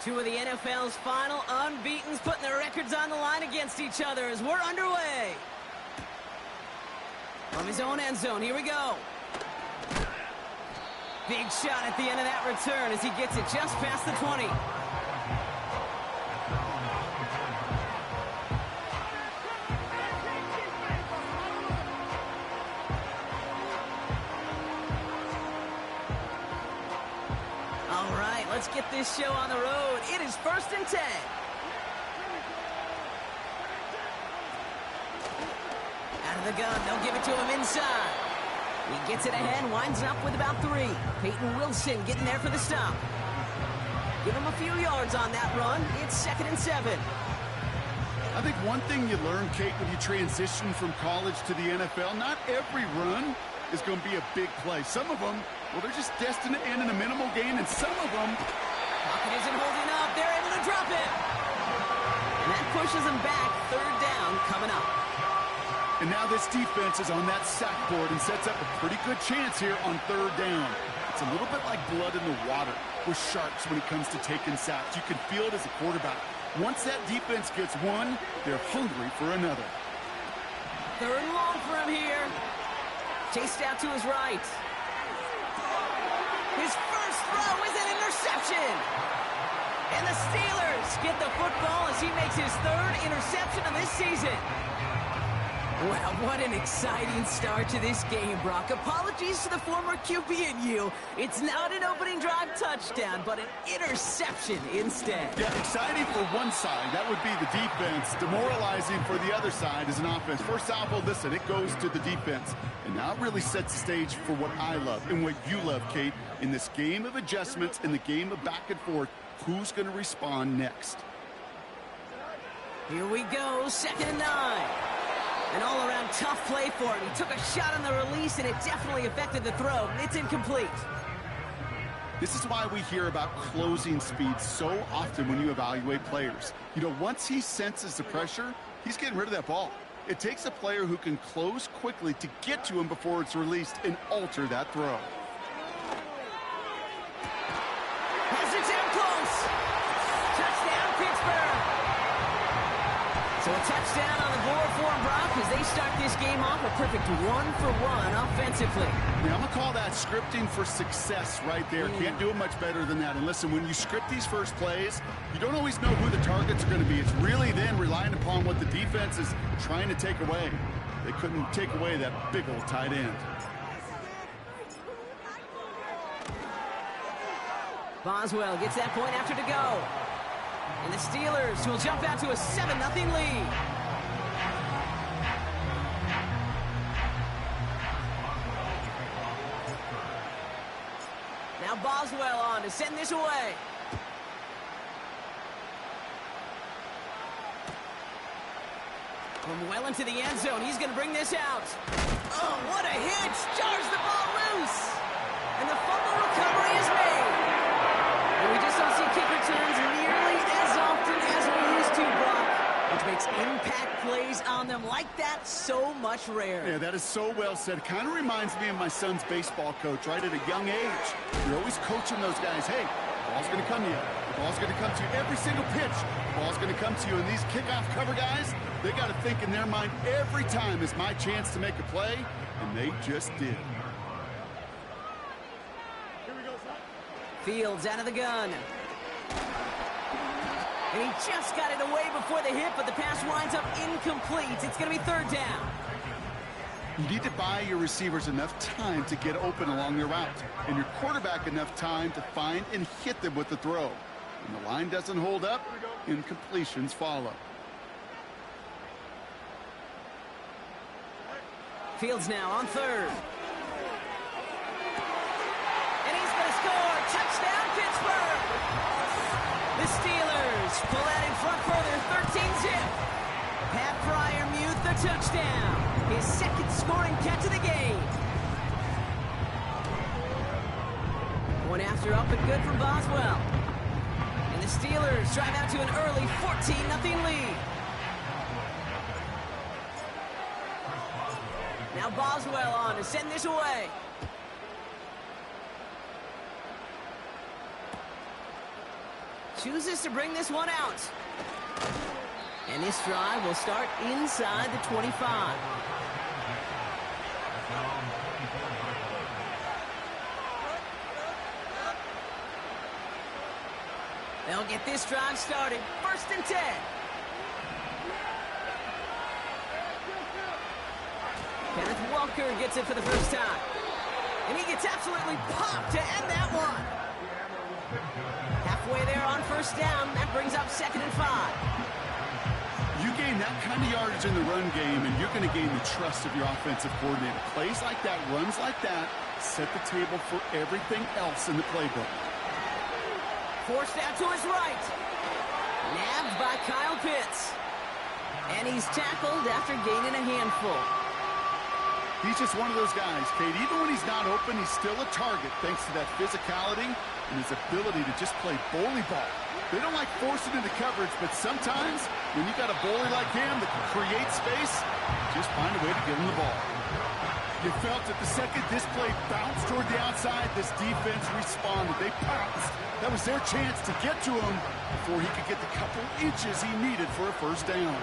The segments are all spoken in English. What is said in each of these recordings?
Two of the NFL's final unbeatens putting their records on the line against each other as we're underway. From his own end zone, here we go. Big shot at the end of that return as he gets it just past the 20. Let's get this show on the road. It is 1st and 10. Out of the gun, they'll give it to him inside. He gets it ahead, winds up with about 3. Peyton Wilson getting there for the stop. Give him a few yards on that run. It's 2nd and 7. I think one thing you learn, Kate, when you transition from college to the NFL, not every run is going to be a big play. Some of them, well, they're just destined to end in a minimal gain, and some of them... Pocket isn't holding up. They're able to drop it. And that pushes them back. 3rd down coming up. And now this defense is on that sack board and sets up a pretty good chance here on 3rd down. It's a little bit like blood in the water with sharks when it comes to taking sacks. You can feel it as a quarterback. Once that defense gets one, they're hungry for another. 3rd and long for him here. Chased out to his right. His first throw is an interception. And the Steelers get the football as he makes his 3rd interception of this season. Well, what an exciting start to this game, Brock. Apologies to the former QB and you. It's not an opening drive touchdown, but an interception instead. Yeah, exciting for one side. That would be the defense. Demoralizing for the other side as an offense. First salvo, listen, it goes to the defense. And now it really sets the stage for what I love and what you love, Kate. In this game of adjustments, in the game of back and forth, who's going to respond next? Here we go, 2nd and 9. An all-around tough play for him. He took a shot on the release, and it definitely affected the throw. It's incomplete. This is why we hear about closing speed so often when you evaluate players. You know, once he senses the pressure, he's getting rid of that ball. It takes a player who can close quickly to get to him before it's released and alter that throw. Has it down close. Touchdown, Pittsburgh. So a touchdown on the board for him, Brock, as they start this game off a perfect 1-for-1 offensively. Yeah, I'm going to call that scripting for success right there. Can't do it much better than that. And listen, when you script these first plays, you don't always know who the targets are going to be. It's really then relying upon what the defense is trying to take away. They couldn't take away that big old tight end. Boswell gets that point after to go. And the Steelers will jump out to a 7-0 lead. Now Boswell on to send this away. From well into the end zone, he's going to bring this out. Oh, what a hit! Jars the ball loose. And the fumble recovery is made. And we just don't see kick returns nearly as often as we used to, Brock, which makes impact plays on them like that so much rarer. Yeah, that is so well said. Kind of reminds me of my son's baseball coach, right? At a young age, you're always coaching those guys. Hey, the ball's going to come to you. The ball's going to come to you every single pitch. The ball's going to come to you. And these kickoff cover guys, they got to think in their mind every time is my chance to make a play, and they just did. Fields out of the gun. And he just got it away before the hit, but the pass winds up incomplete. It's going to be 3rd down. You need to buy your receivers enough time to get open along their route, and your quarterback enough time to find and hit them with the throw. When the line doesn't hold up, incompletions follow. Fields now on 3rd. And he's going to score. Touchdown, Pittsburgh. The Steelers pull that in front further, 13-zip. Pat Fryermuth the touchdown. His 2nd scoring catch of the game. One after up and good from Boswell. And the Steelers drive out to an early 14-0 lead. Now Boswell on to send this away. chooses to bring this one out. And this drive will start inside the 25. They'll get this drive started. 1st and 10. Kenneth Walker gets it for the first time. And he gets absolutely popped to end that one. Halfway there on 1st down. That brings up 2nd and 5. You gain that kind of yardage in the run game, and you're going to gain the trust of your offensive coordinator. Plays like that, runs like that, set the table for everything else in the playbook. Forced out to his right. Nabbed by Kyle Pitts. And he's tackled after gaining a handful. He's just one of those guys, Kate. Even when he's not open, he's still a target thanks to that physicality and his ability to just play bully ball. They don't like forcing into coverage, but sometimes when you got a bully like him that can create space, just find a way to give him the ball. You felt at the second this play bounced toward the outside, this defense responded. They pounced. That was their chance to get to him before he could get the couple inches he needed for a 1st down.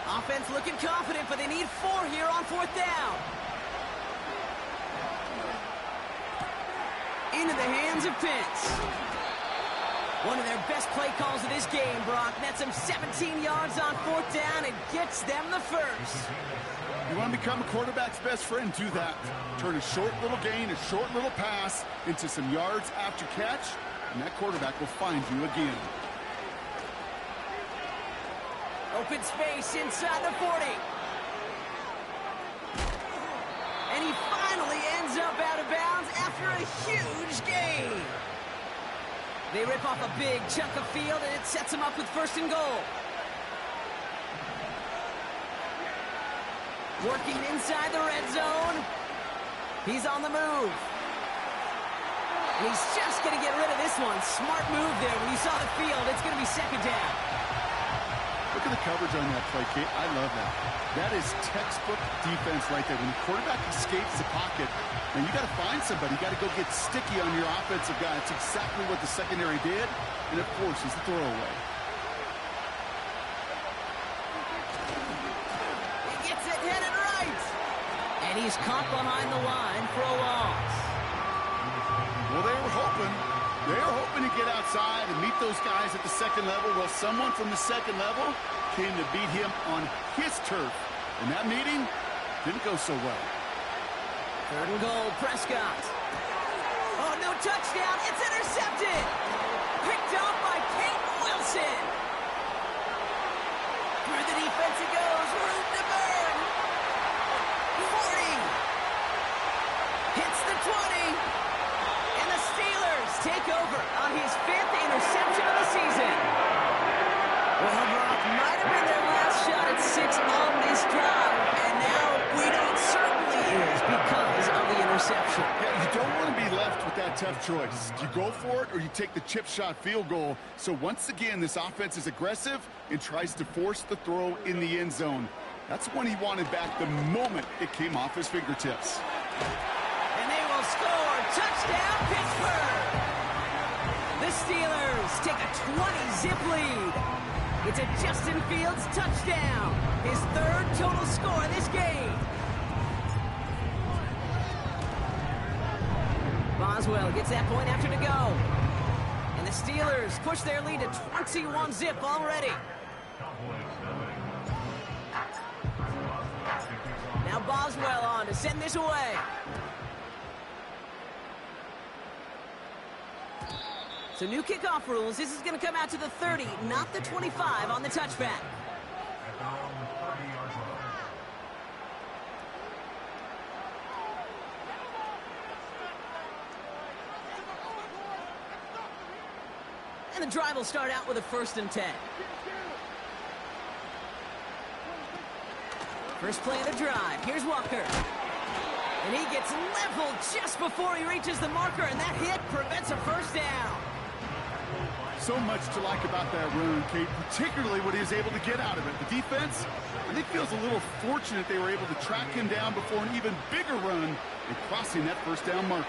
Offense looking confident, but they need 4 here on 4th down. Into the hands of Pitts. One of their best play calls of this game, Brock. Nets them 17 yards on 4th down and gets them the 1st. You want to become a quarterback's best friend, do that. Turn a short little gain, a short little pass into some yards after catch, and that quarterback will find you again. Open space inside the 40. And he finally ends up out of bounds after a huge gain. They rip off a big chunk of field, and it sets them up with 1st and goal. Working inside the red zone. He's on the move. And he's just going to get rid of this one. Smart move there. When you saw the field, it's going to be 2nd down. Look at the coverage on that play, Kate. I love that. That is textbook defense right there. When the quarterback escapes the pocket, and you got to find somebody. You got to go get sticky on your offensive guy. It's exactly what the secondary did, and it forces the throwaway. He gets it headed right. And he's caught behind the line for a loss. Well, they were hoping. They were hoping to get outside and meet those guys at the 2nd level. Well, someone from the 2nd level came to beat him on his turf. And that meeting didn't go so well. 3rd and goal, Prescott. Oh, no touchdown. It's intercepted. Picked up by Peyton Wilson. Through the defense it goes. Room to burn. 40. Hits the 20. And the Steelers take over on his 5th interception of the season. Well, Brock, might have been their last shot at 6 on this drive. And now we know it certainly is because of the interception. Yeah, you don't want to be left with that tough choice. Do you go for it or you take the chip shot field goal? So once again, this offense is aggressive and tries to force the throw in the end zone. That's when he wanted back the moment it came off his fingertips. And they will score. Touchdown, Pittsburgh. The Steelers take a 20-zip lead. It's a Justin Fields touchdown. His 3rd total score this game. Boswell gets that point after to go. And the Steelers push their lead to 21-zip already. Now Boswell on to send this away. So new kickoff rules. This is going to come out to the 30, not the 25 on the touchback. And the drive will start out with a 1st and 10. First play of the drive. Here's Walker. And he gets leveled just before he reaches the marker, and that hit prevents a 1st down. So much to like about that run, Kate, particularly what he was able to get out of it. The defense, I think, feels a little fortunate they were able to track him down before an even bigger run and crossing that 1st down marker.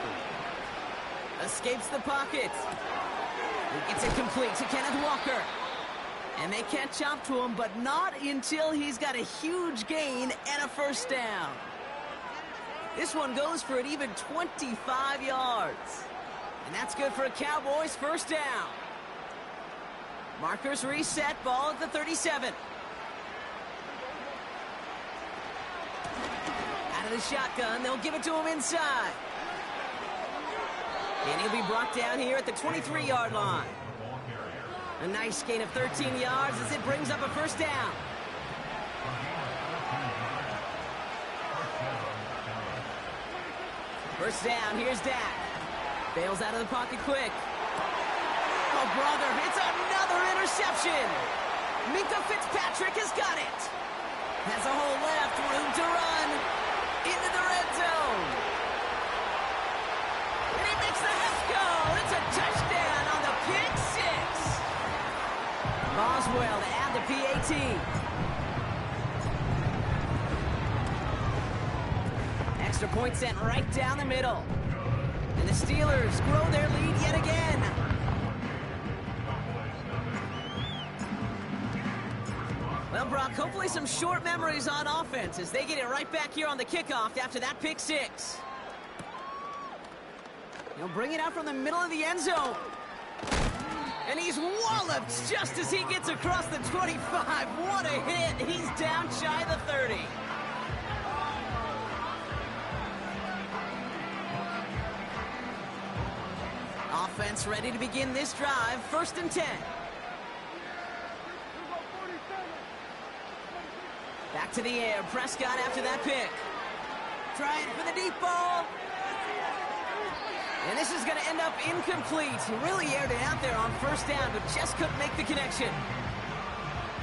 Escapes the pocket. He gets it complete to Kenneth Walker. And they catch up to him, but not until he's got a huge gain and a first down. This one goes for an even 25 yards. And that's good for a Cowboys first down. Markers reset, ball at the 37. Out of the shotgun, they'll give it to him inside. And he'll be brought down here at the 23-yard line. A nice gain of 13 yards as it brings up a first down. First down, here's Dak. Bails out of the pocket quick. Oh, brother, it's another interception. Minka Fitzpatrick has got it. Has a hole left, room to run. Into the red zone. And he makes the left goal. It's a touchdown on the pick six. Boswell to add the PAT. Extra point sent right down the middle. And the Steelers grow their lead yet again. Well, Brock, hopefully some short memories on offense as they get it right back here on the kickoff after that pick six. He'll bring it out from the middle of the end zone. And he's walloped just as he gets across the 25. What a hit. He's down shy of the 30. Offense ready to begin this drive. First and 10. Back to the air. Prescott after that pick. Trying for the deep ball. And this is going to end up incomplete. He really aired it out there on first down, but just couldn't make the connection.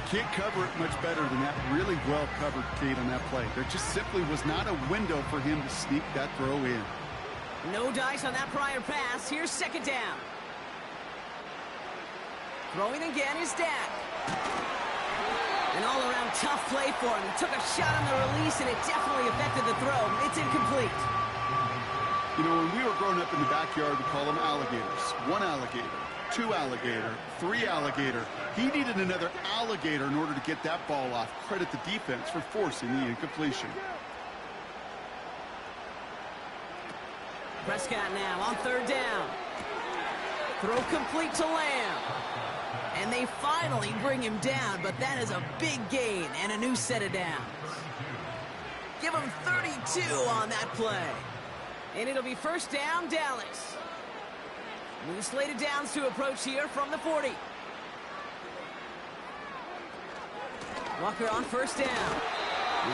Can't cover it much better than that. Really well covered, Kate, on that play. There just simply was not a window for him to sneak that throw in. No dice on that prior pass. Here's second down. Throwing again is Dak. An all-around tough play for him. He took a shot on the release, and it definitely affected the throw. It's incomplete. You know, when we were growing up in the backyard, we call them alligators. One alligator, two alligator, three alligator. He needed another alligator in order to get that ball off. Credit the defense for forcing the incompletion. Prescott now on third down. Throw complete to Lamb. And they finally bring him down, but that is a big gain and a new set of downs. Give him 32 on that play. And it'll be first down, Dallas. New slated downs to approach here from the 40. Walker on first down.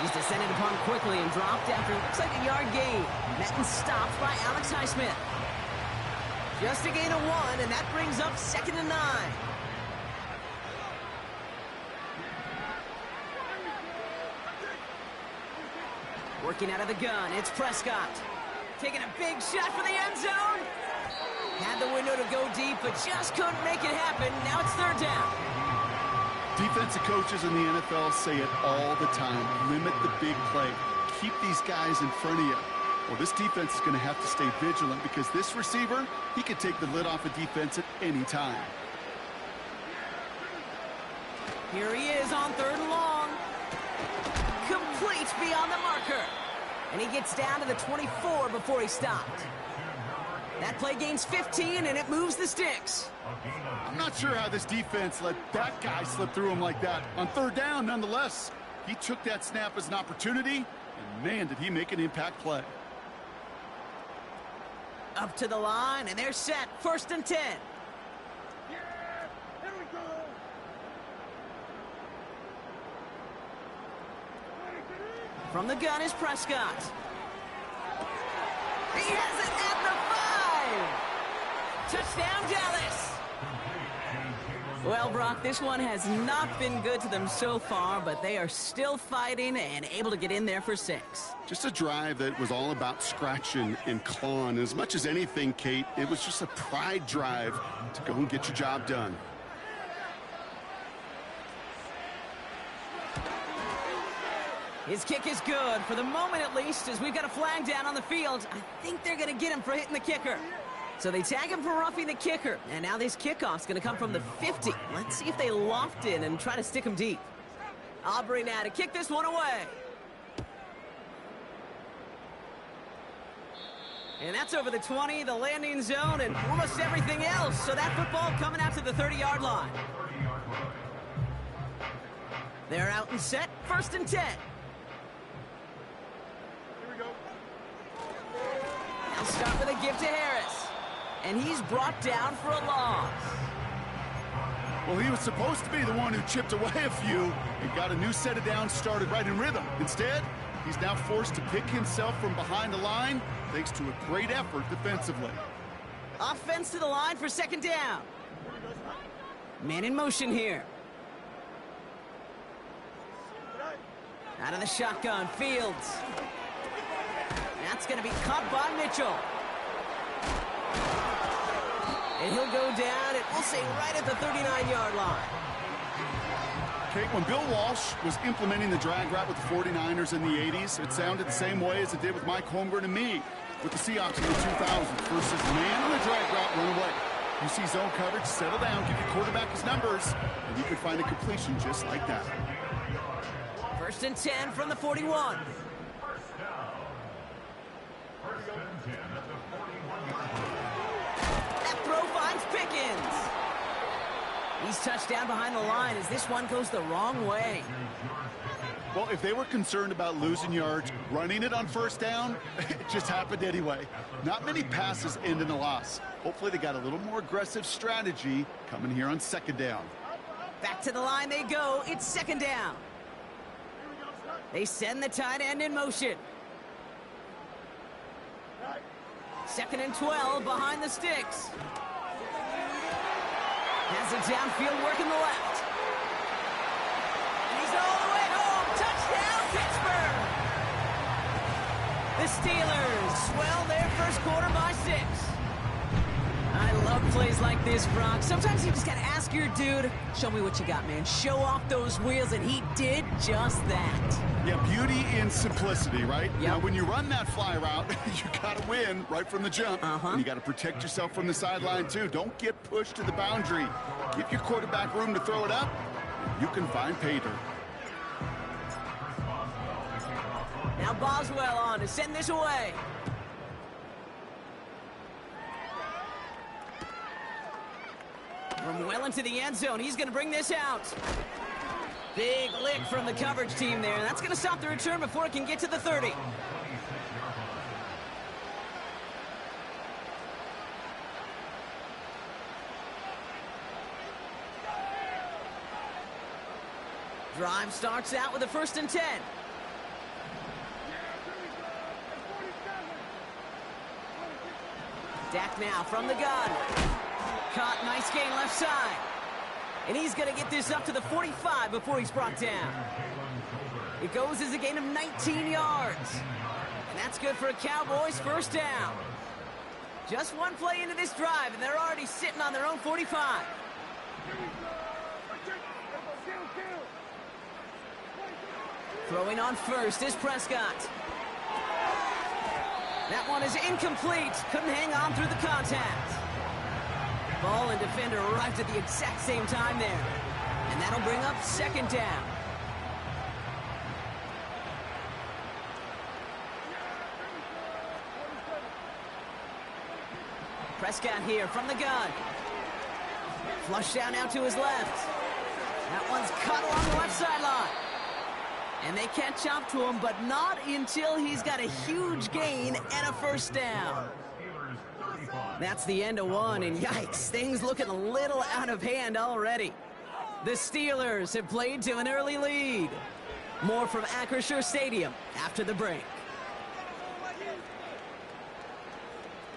He's descended upon quickly and dropped after it looks like a yard gain. Met and stopped by Alex Highsmith. Just a gain of 1, and that brings up second and 9. Working out of the gun, it's Prescott. Taking a big shot for the end zone. Had the window to go deep, but just couldn't make it happen. Now it's third down. Defensive coaches in the NFL say it all the time. Limit the big play. Keep these guys in front of you. Well, this defense is going to have to stay vigilant because this receiver, he could take the lid off a defense at any time. Here he is on third and long. Complete beyond the marker. And he gets down to the 24 before he stopped. That play gains 15, and it moves the sticks. I'm not sure how this defense let that guy slip through him like that. On third down, nonetheless, he took that snap as an opportunity, and man, did he make an impact play. Up to the line, and they're set. First and 10. Yeah, here we go. From the gun is Prescott. He has it at the 5. Touchdown, Dallas. Well, Brock, this one has not been good to them so far, but they are still fighting and able to get in there for 6. Just a drive that was all about scratching and clawing. As much as anything, Kate, it was just a pride drive to go and get your job done. His kick is good, for the moment at least, as we've got a flag down on the field. I think they're going to get him for hitting the kicker. So they tag him for roughing the kicker. And now this kickoff's going to come from the 50. Let's see if they loft in and try to stick him deep. Aubrey now to kick this one away. And that's over the 20, the landing zone, and almost everything else. So that football coming out to the 30-yard line. They're out and set, 1st and 10. Here we go. They'll start with a give to Harris. And he's brought down for a loss. Well, he was supposed to be the one who chipped away a few and got a new set of downs started right in rhythm. Instead, he's now forced to pick himself from behind the line thanks to a great effort defensively. Offense to the line for 2nd down. Man in motion here. Out of the shotgun, Fields. That's going to be caught by Mitchell. And he'll go down, and we'll say right at the 39-yard line. Okay, when Bill Walsh was implementing the drag route with the 49ers in the 80s, it sounded the same way as it did with Mike Holmgren and me with the Seahawks in the 2000s. Versus man on the drag route, run away. You see zone coverage, settle down, give your quarterback his numbers, and you can find a completion just like that. 1st and 10 from the 41. That throw finds Pickens. He's touched down behind the line as this one goes the wrong way. Well, if they were concerned about losing yards, running it on 1st down, it just happened anyway. Not many passes end in a loss. Hopefully they got a little more aggressive strategy coming here on 2nd down. Back to the line they go. It's 2nd down. They send the tight end in motion. 2nd and 12 behind the sticks. Has it downfield working the left. And he's all the way home. Touchdown, Pittsburgh. The Steelers swell their 1st quarter by 6. I love plays like this, Brock. Sometimes you just got to ask your dude, show me what you got, man. Show off those wheels, and he did just that. Yeah, beauty in simplicity, right? Yep. Now, when you run that fly route, you got to win right from the jump. And you got to protect yourself from the sideline, too. Don't get pushed to the boundary. Give your quarterback room to throw it up, and you can find pay dirt. Now Boswell on to send this away. From well into the end zone, he's going to bring this out. Big lick from the coverage team there. That's going to stop the return before it can get to the 30. Drive starts out with a 1st and 10. Dak now from the gun. Caught, nice gain left side. And he's going to get this up to the 45 before he's brought down. It goes as a gain of 19 yards. And that's good for a Cowboys 1st down. Just one play into this drive, and they're already sitting on their own 45. Throwing on 1st is Prescott. That one is incomplete. Couldn't hang on through the contact. Ball and defender arrived at the exact same time there. And that'll bring up 2nd down. Prescott here from the gun. Flush down out to his left. That one's cut along the left sideline. And they catch up to him, but not until he's got a huge gain and a 1st down. That's the end of one, and yikes, things looking a little out of hand already. The Steelers have played to an early lead. More from Acrisure Stadium after the break.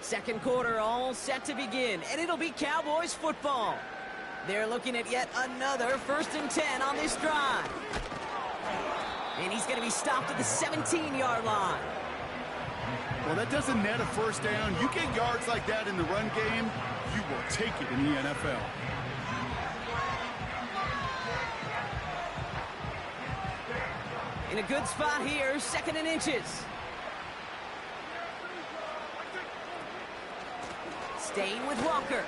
2nd quarter all set to begin, and it'll be Cowboys football. They're looking at yet another 1st and 10 on this drive. And he's going to be stopped at the 17-yard line. Well, that doesn't net a 1st down. You get yards like that in the run game, you will take it in the NFL. In a good spot here, 2nd and inches. Staying with Walker.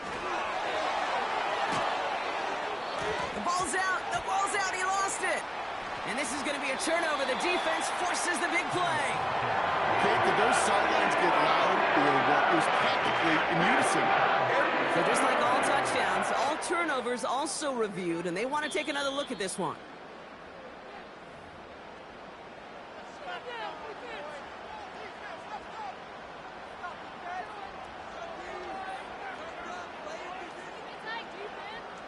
The ball's out. The ball's out. He lost it. And this is going to be a turnover. The defense forces the big play. Okay, did those sidelines get loud or what? It was practically in unison. So just like all touchdowns, all turnovers also reviewed, and they want to take another look at this one.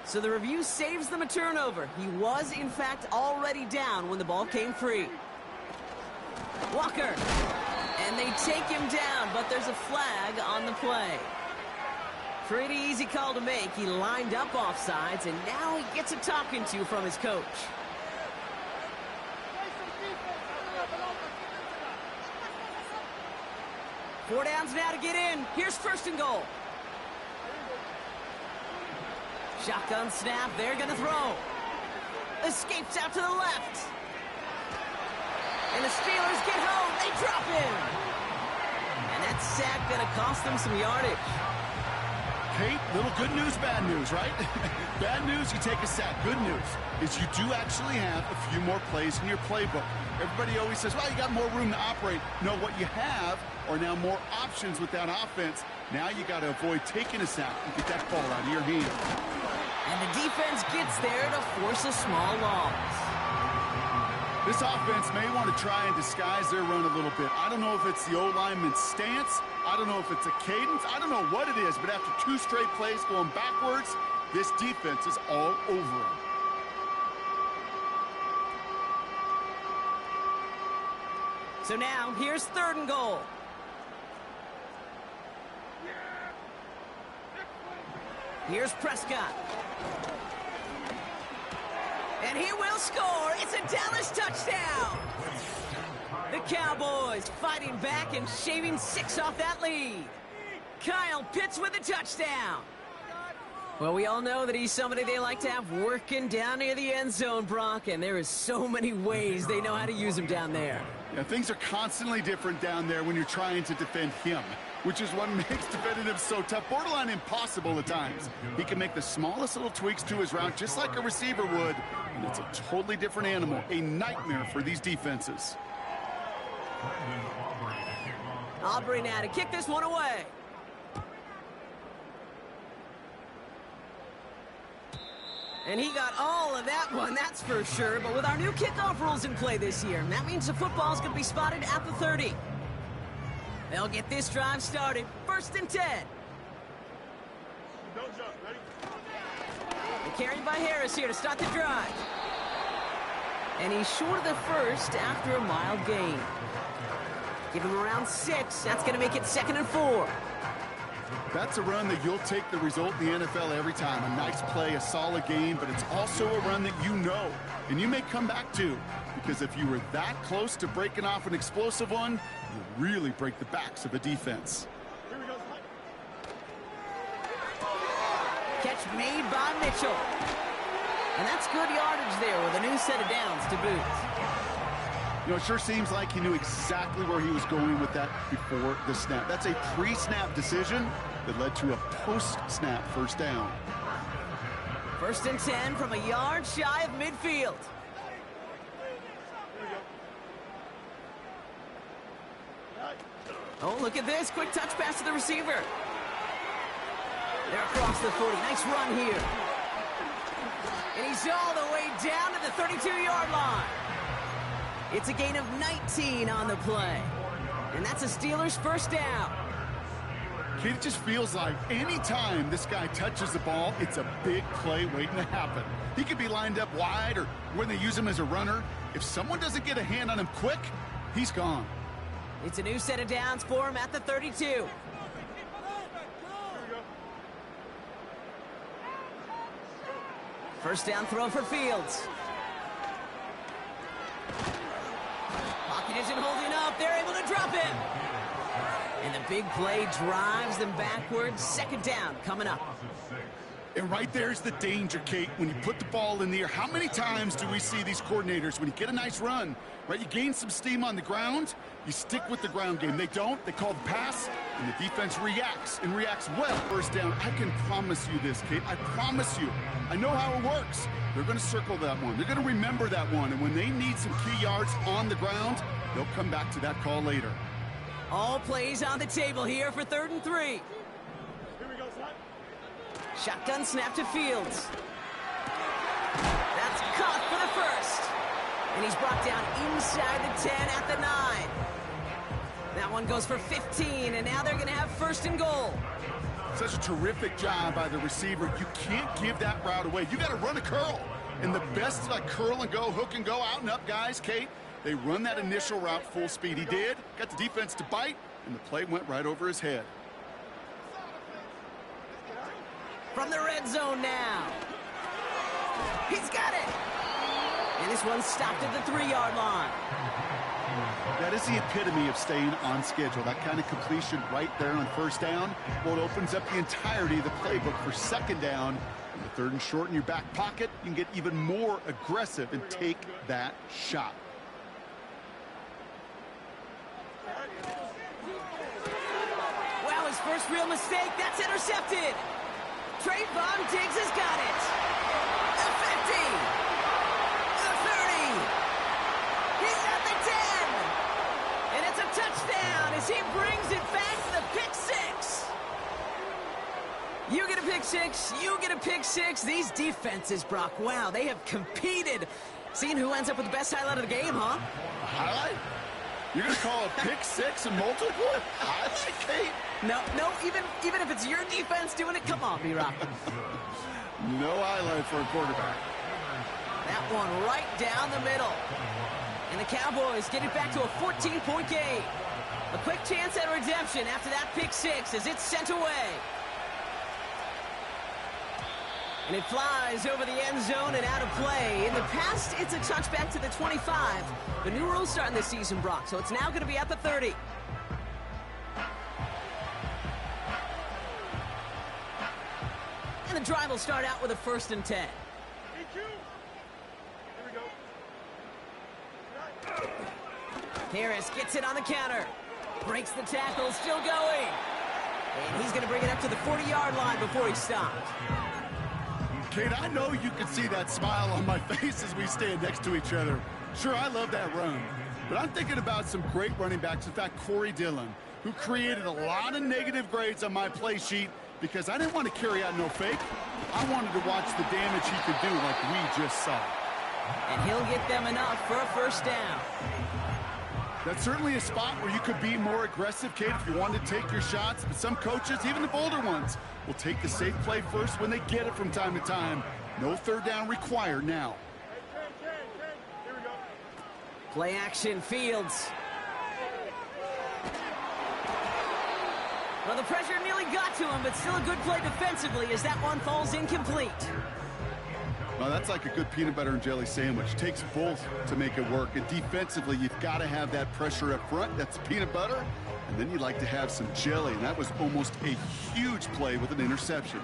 So the review saves them a turnover. He was, in fact, already down when the ball came free. Walker. And they take him down, but there's a flag on the play. Pretty easy call to make. He lined up offsides, and now he gets a talking to from his coach. Four downs now to get in. Here's first and goal. Shotgun snap, they're gonna throw. Escapes out to the left. And the Steelers get home, they drop him. And that sack gonna cost them some yardage. Kate, little good news, bad news, right? Bad news, you take a sack. Good news is you do actually have a few more plays in your playbook. Everybody always says, well, you got more room to operate. No, what you have are now more options with that offense. Now you got to avoid taking a sack and get that ball out of your hand. And the defense gets there to force a small loss. This offense may want to try and disguise their run a little bit. I don't know if it's the O-lineman's stance. I don't know if it's a cadence. I don't know what it is, but after two straight plays going backwards, this defense is all over them. So now, here's third and goal. Here's Prescott. And he will score. It's a Dallas touchdown. The Cowboys fighting back and shaving 6 off that lead. Kyle Pitts with a touchdown. Well, we all know that he's somebody they like to have working down near the end zone, Brock, and there is so many ways they know how to use him down there. Yeah, things are constantly different down there when you're trying to defend him, which is what makes defending him so tough, borderline impossible at times. He can make the smallest little tweaks to his route just like a receiver would, and it's a totally different animal, a nightmare for these defenses. Aubrey now to kick this one away. And he got all of that one, that's for sure. But with our new kickoff rules in play this year, that means the football's going to be spotted at the 30. They'll get this drive started. First and 10. Don't jump. Ready? And carried by Harris here to start the drive. And he's short of the first after a mild gain. Give him around 6. That's going to make it 2nd and 4. That's a run that you'll take the result in the NFL every time. A nice play, a solid game, but it's also a run that you know, and you may come back to, because if you were that close to breaking off an explosive one, you really break the backs of a defense. Here we go. Catch made by Mitchell. And that's good yardage there with a new set of downs to boot. You know, it sure seems like he knew exactly where he was going with that before the snap. That's a pre-snap decision that led to a post-snap first down. First and 10 from a yard shy of midfield. Oh, look at this. Quick touch pass to the receiver. They're across the 40. Nice run here. And he's all the way down to the 32-yard line. It's a gain of 19 on the play. And that's a Steelers first down. Kid, it just feels like any time this guy touches the ball, it's a big play waiting to happen. He could be lined up wide or when they use him as a runner. If someone doesn't get a hand on him quick, he's gone. It's a new set of downs for him at the 32. First down throw for Fields. Pocket isn't holding up. They're able to drop him. And the big play drives them backwards. Second down coming up. And right there's the danger, Kate. When you put the ball in the air, how many times do we see these coordinators, when you get a nice run, right, you gain some steam on the ground, you stick with the ground game. They don't. They call the pass, and the defense reacts, and reacts well. First down, I can promise you this, Kate. I promise you. I know how it works. They're going to circle that one. They're going to remember that one, and when they need some key yards on the ground, they'll come back to that call later. All plays on the table here for 3rd and 3. Here we go, son. Shotgun snap to Fields. That's caught for the first. And he's brought down inside the 10 at the 9. That one goes for 15, and now they're going to have 1st and goal. Such a terrific job by the receiver. You can't give that route away. You got to run a curl. And the best like curl and go, hook and go, out and up guys, Kate, they run that initial route full speed. He did. Got the defense to bite, and the play went right over his head. From the red zone now. He's got it. And this one stopped at the 3-yard line. That is the epitome of staying on schedule. That kind of completion right there on 1st down. Well, it opens up the entirety of the playbook for 2nd down. And the 3rd and short in your back pocket, you can get even more aggressive and take that shot. Wow, his first real mistake. That's intercepted. Trayvon Diggs has got it. The 50. The 30. He's at the 10. And it's a touchdown as he brings it back to the pick 6. You get a pick 6. You get a pick 6. These defenses, Brock, wow, they have competed. Seeing who ends up with the best highlight of the game, huh? Highlight? You're going to call a pick 6 and multiple? Highlight, Kate? No, even if it's your defense doing it, come on, B-Rock. No highlight for a quarterback. That one right down the middle. And the Cowboys get it back to a 14-point game. A quick chance at redemption after that pick 6 as it's sent away. And it flies over the end zone and out of play. In the past, it's a touchback to the 25. The new rules starting this season, Brock, so it's now going to be at the 30. And the drive will start out with a 1st and 10. Here we go. Harris gets it on the counter. Breaks the tackle, still going. And he's going to bring it up to the 40-yard line before he stopped. Kate, I know you can see that smile on my face as we stand next to each other. Sure, I love that run. But I'm thinking about some great running backs. In fact, Corey Dillon, who created a lot of negative grades on my play sheet because I didn't want to carry out no fake. I wanted to watch the damage he could do like we just saw. And he'll get them enough for a 1st down. That's certainly a spot where you could be more aggressive, Kate, if you want to take your shots. But some coaches, even the bolder ones, will take the safe play first when they get it from time to time. No 3rd down required now. Here we go. Play action, Fields. Well, the pressure nearly got to him, but still a good play defensively as that one falls incomplete. Well, that's like a good peanut butter and jelly sandwich. It takes both to make it work. And defensively, you've got to have that pressure up front. That's peanut butter. And then you'd like to have some jelly. And that was almost a huge play with an interception.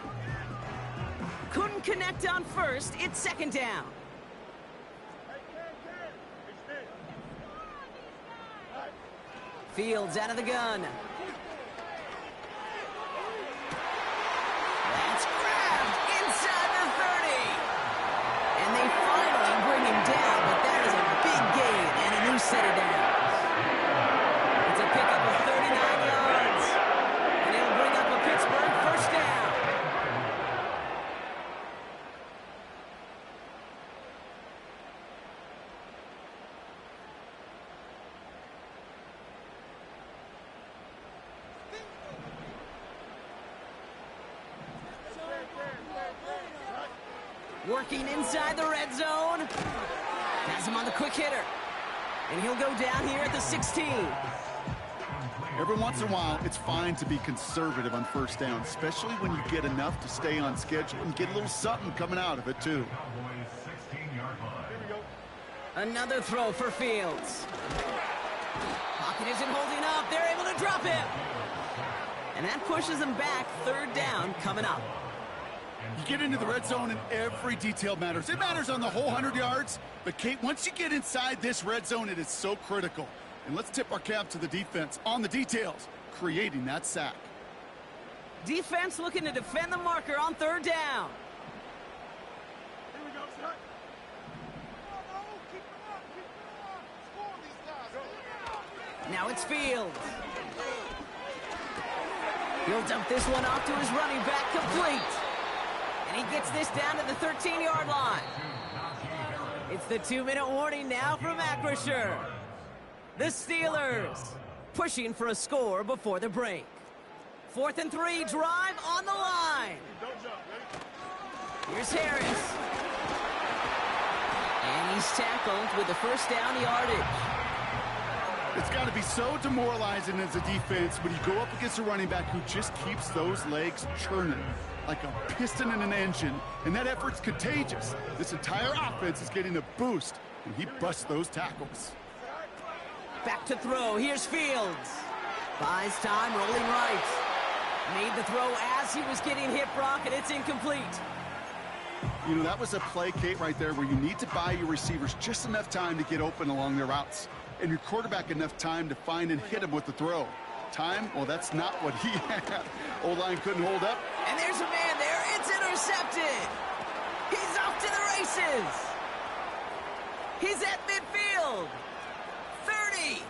Couldn't connect on 1st. It's 2nd down. Fields out of the gun. That's grabbed inside the 30. And they finally bring him down, but that is a big gain and a new set of downs. It's a pickup of 39 yards. And it'll bring up a Pittsburgh 1st down. Working inside the red zone. Has him on the quick hitter. And he'll go down here at the 16. Every once in a while, it's fine to be conservative on 1st down, especially when you get enough to stay on schedule and get a little something coming out of it, too. Another throw for Fields. Pocket isn't holding up. They're able to drop him. And that pushes them back. 3rd down coming up. You get into the red zone and every detail matters. It matters on the whole 100 yards. But, Kate, once you get inside this red zone, it is so critical. And let's tip our cap to the defense on the details, creating that sack. Defense looking to defend the marker on third down. Here we go, Scott. Now it's Fields. He'll dump this one off to his running back, complete. And he gets this down to the 13-yard line. It's the 2-minute warning now from Acrisure. The Steelers pushing for a score before the break. 4th and 3, drive on the line. Don't jump, ready? Here's Harris. And he's tackled with the first down yardage. It's got to be so demoralizing as a defense when you go up against a running back who just keeps those legs churning like a piston in an engine, and that effort's contagious. This entire offense is getting a boost when he busts those tackles. Back to throw. Here's Fields. Buys time, rolling right. Made the throw as he was getting hit, Brock, and it's incomplete. You know, that was a play, Kate, right there where you need to buy your receivers just enough time to get open along their routes, and your quarterback enough time to find and hit him with the throw. Time? Well, that's not what he had. O-line couldn't hold up. And there's a man there. It's intercepted. He's off to the races. He's at midfield. 30.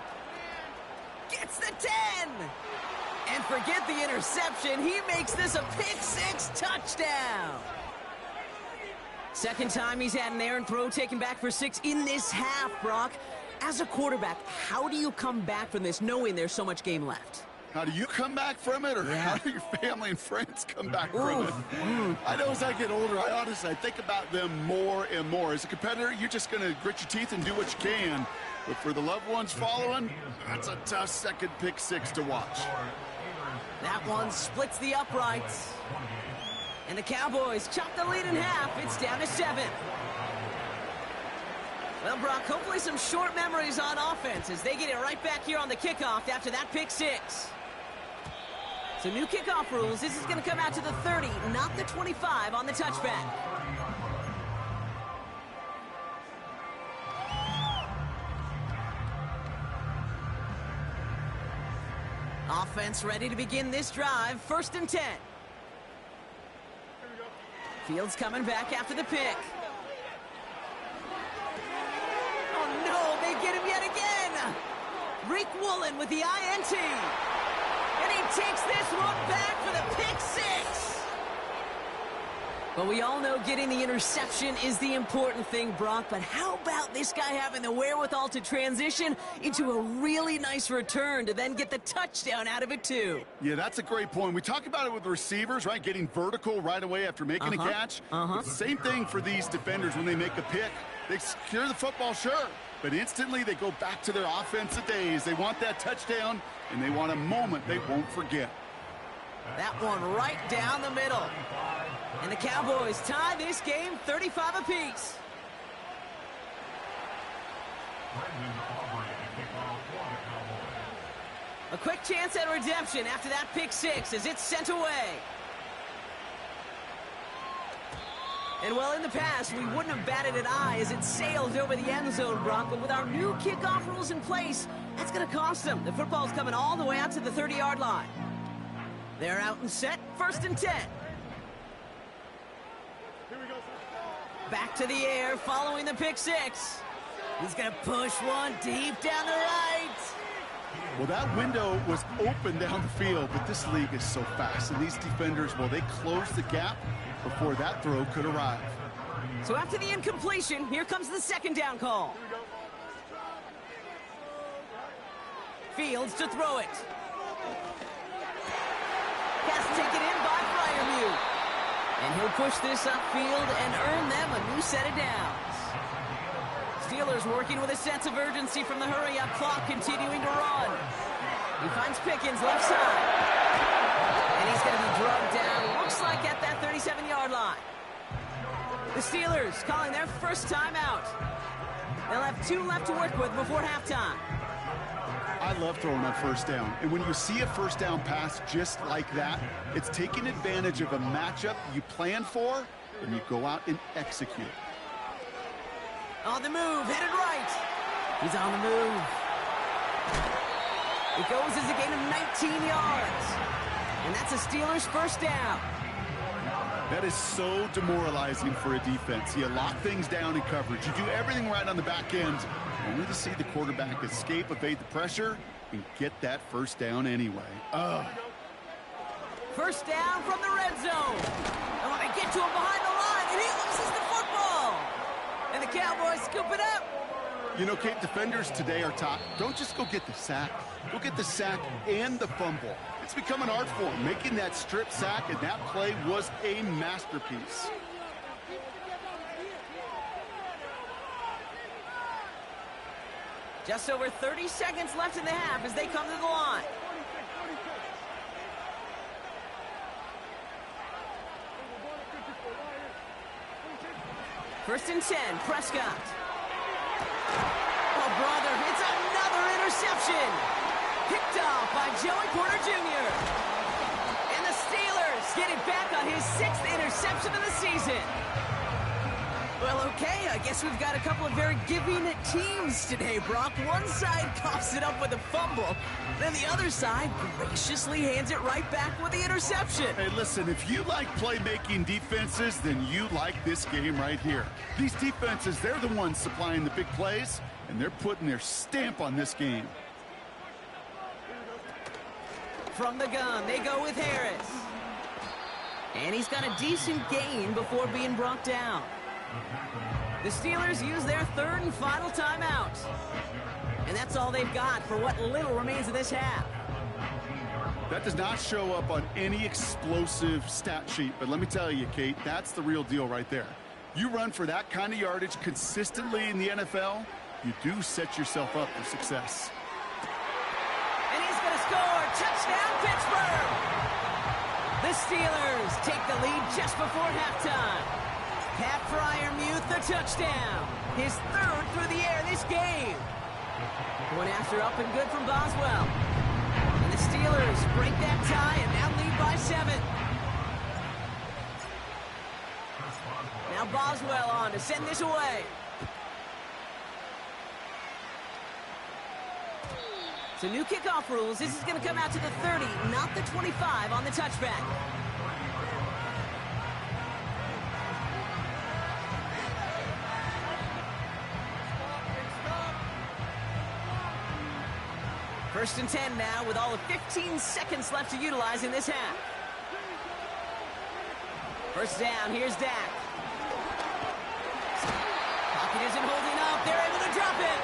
Gets the 10. And forget the interception. He makes this a pick-6 touchdown. Second time he's had an errant throw taken back for 6 in this half, Brock. As a quarterback, how do you come back from this knowing there's so much game left? How do you come back from it, or how do your family and friends come back from it? I know as I get older, I think about them more and more. As a competitor, you're just going to grit your teeth and do what you can. But for the loved ones following, that's a tough second pick-6 to watch. That one splits the uprights. And the Cowboys chop the lead in half. It's down to 7. Well, Brock, hopefully some short memories on offense as they get it right back here on the kickoff after that pick-6. So new kickoff rules. This is going to come out to the 30, not the 25 on the touchback. Offense ready to begin this drive. 1st and 10. Fields coming back after the pick. Oh, no, they get him yet again. Reek Woolen with the INT. And he takes this one back for the pick-6. But we all know getting the interception is the important thing, Brock. But how about this guy having the wherewithal to transition into a really nice return to then get the touchdown out of it, too? Yeah, that's a great point. We talk about it with receivers, right? Getting vertical right away after making a catch. Same thing for these defenders when they make a pick. They secure the football, sure, but instantly they go back to their offensive days. They want that touchdown, and they want a moment they won't forget. That one right down the middle. And the Cowboys tie this game 35 apiece. A quick chance at redemption after that pick-6 as it's sent away. And well, in the past, we wouldn't have batted an eye as it sailed over the end zone, Brock. But with our new kickoff rules in place, that's going to cost them. The football's coming all the way out to the 30-yard line. They're out and set. 1st and 10. Here we go, sir. Back to the air following the pick-6. He's going to push one deep down the right. Well, that window was open down the field, but this league is so fast. And these defenders, well, they closed the gap before that throw could arrive. So after the incompletion, here comes the 2nd down call. Fields to throw it. Pass taken in by Fryermuth. And he'll push this upfield and earn them a new set of downs. Steelers working with a sense of urgency from the hurry-up clock, continuing to run. He finds Pickens left side. And he's going to be drugged down, looks like at that 37-yard line. The Steelers calling their first timeout. They'll have 2 left to work with before halftime. I love throwing on first down. And when you see a first down pass just like that, it's taking advantage of a matchup you plan for, and you go out and execute. On the move, headed right. He's on the move. It goes as a gain of 19 yards. And that's a Steelers first down. That is so demoralizing for a defense. You lock things down in coverage. You do everything right on the back end, only to see the quarterback escape, evade the pressure, and get that first down anyway. First down from the red zone. And when they get to him behind the line, and he loses the football. And the Cowboys scoop it up. You know, Kate, defenders today are taught, don't just go get the sack. Go get the sack and the fumble. It's become an art form. Making that strip sack, and that play was a masterpiece. Just over 30 seconds left in the half as they come to the line. First and 10, Prescott. Oh, brother, it's another interception. Picked off by Joey Porter Jr. And the Steelers get it back on his 6th interception of the season. Well, okay, I guess we've got a couple of very giving teams today, Brock. One side coughs it up with a fumble, then the other side graciously hands it right back with the interception. Hey, listen, if you like playmaking defenses, then you like this game right here. These defenses, they're the ones supplying the big plays, and they're putting their stamp on this game. From the gun, they go with Harris. And he's got a decent gain before being brought down. The Steelers use their 3rd and final timeout. And that's all they've got for what little remains of this half. That does not show up on any explosive stat sheet, but let me tell you, Kate, that's the real deal right there. You run for that kind of yardage consistently in the NFL, you do set yourself up for success. And he's going to score. Touchdown, Pittsburgh! The Steelers take the lead just before halftime. Pat Fryermuth, the touchdown. His 3rd through the air this game. One after up and good from Boswell. And the Steelers break that tie and now lead by 7. Now Boswell on to send this away. So new kickoff rules. This is going to come out to the 30, not the 25 on the touchback. First and 10 now with all of 15 seconds left to utilize in this half. First down, here's Dak. Pocket isn't holding up. They're able to drop it.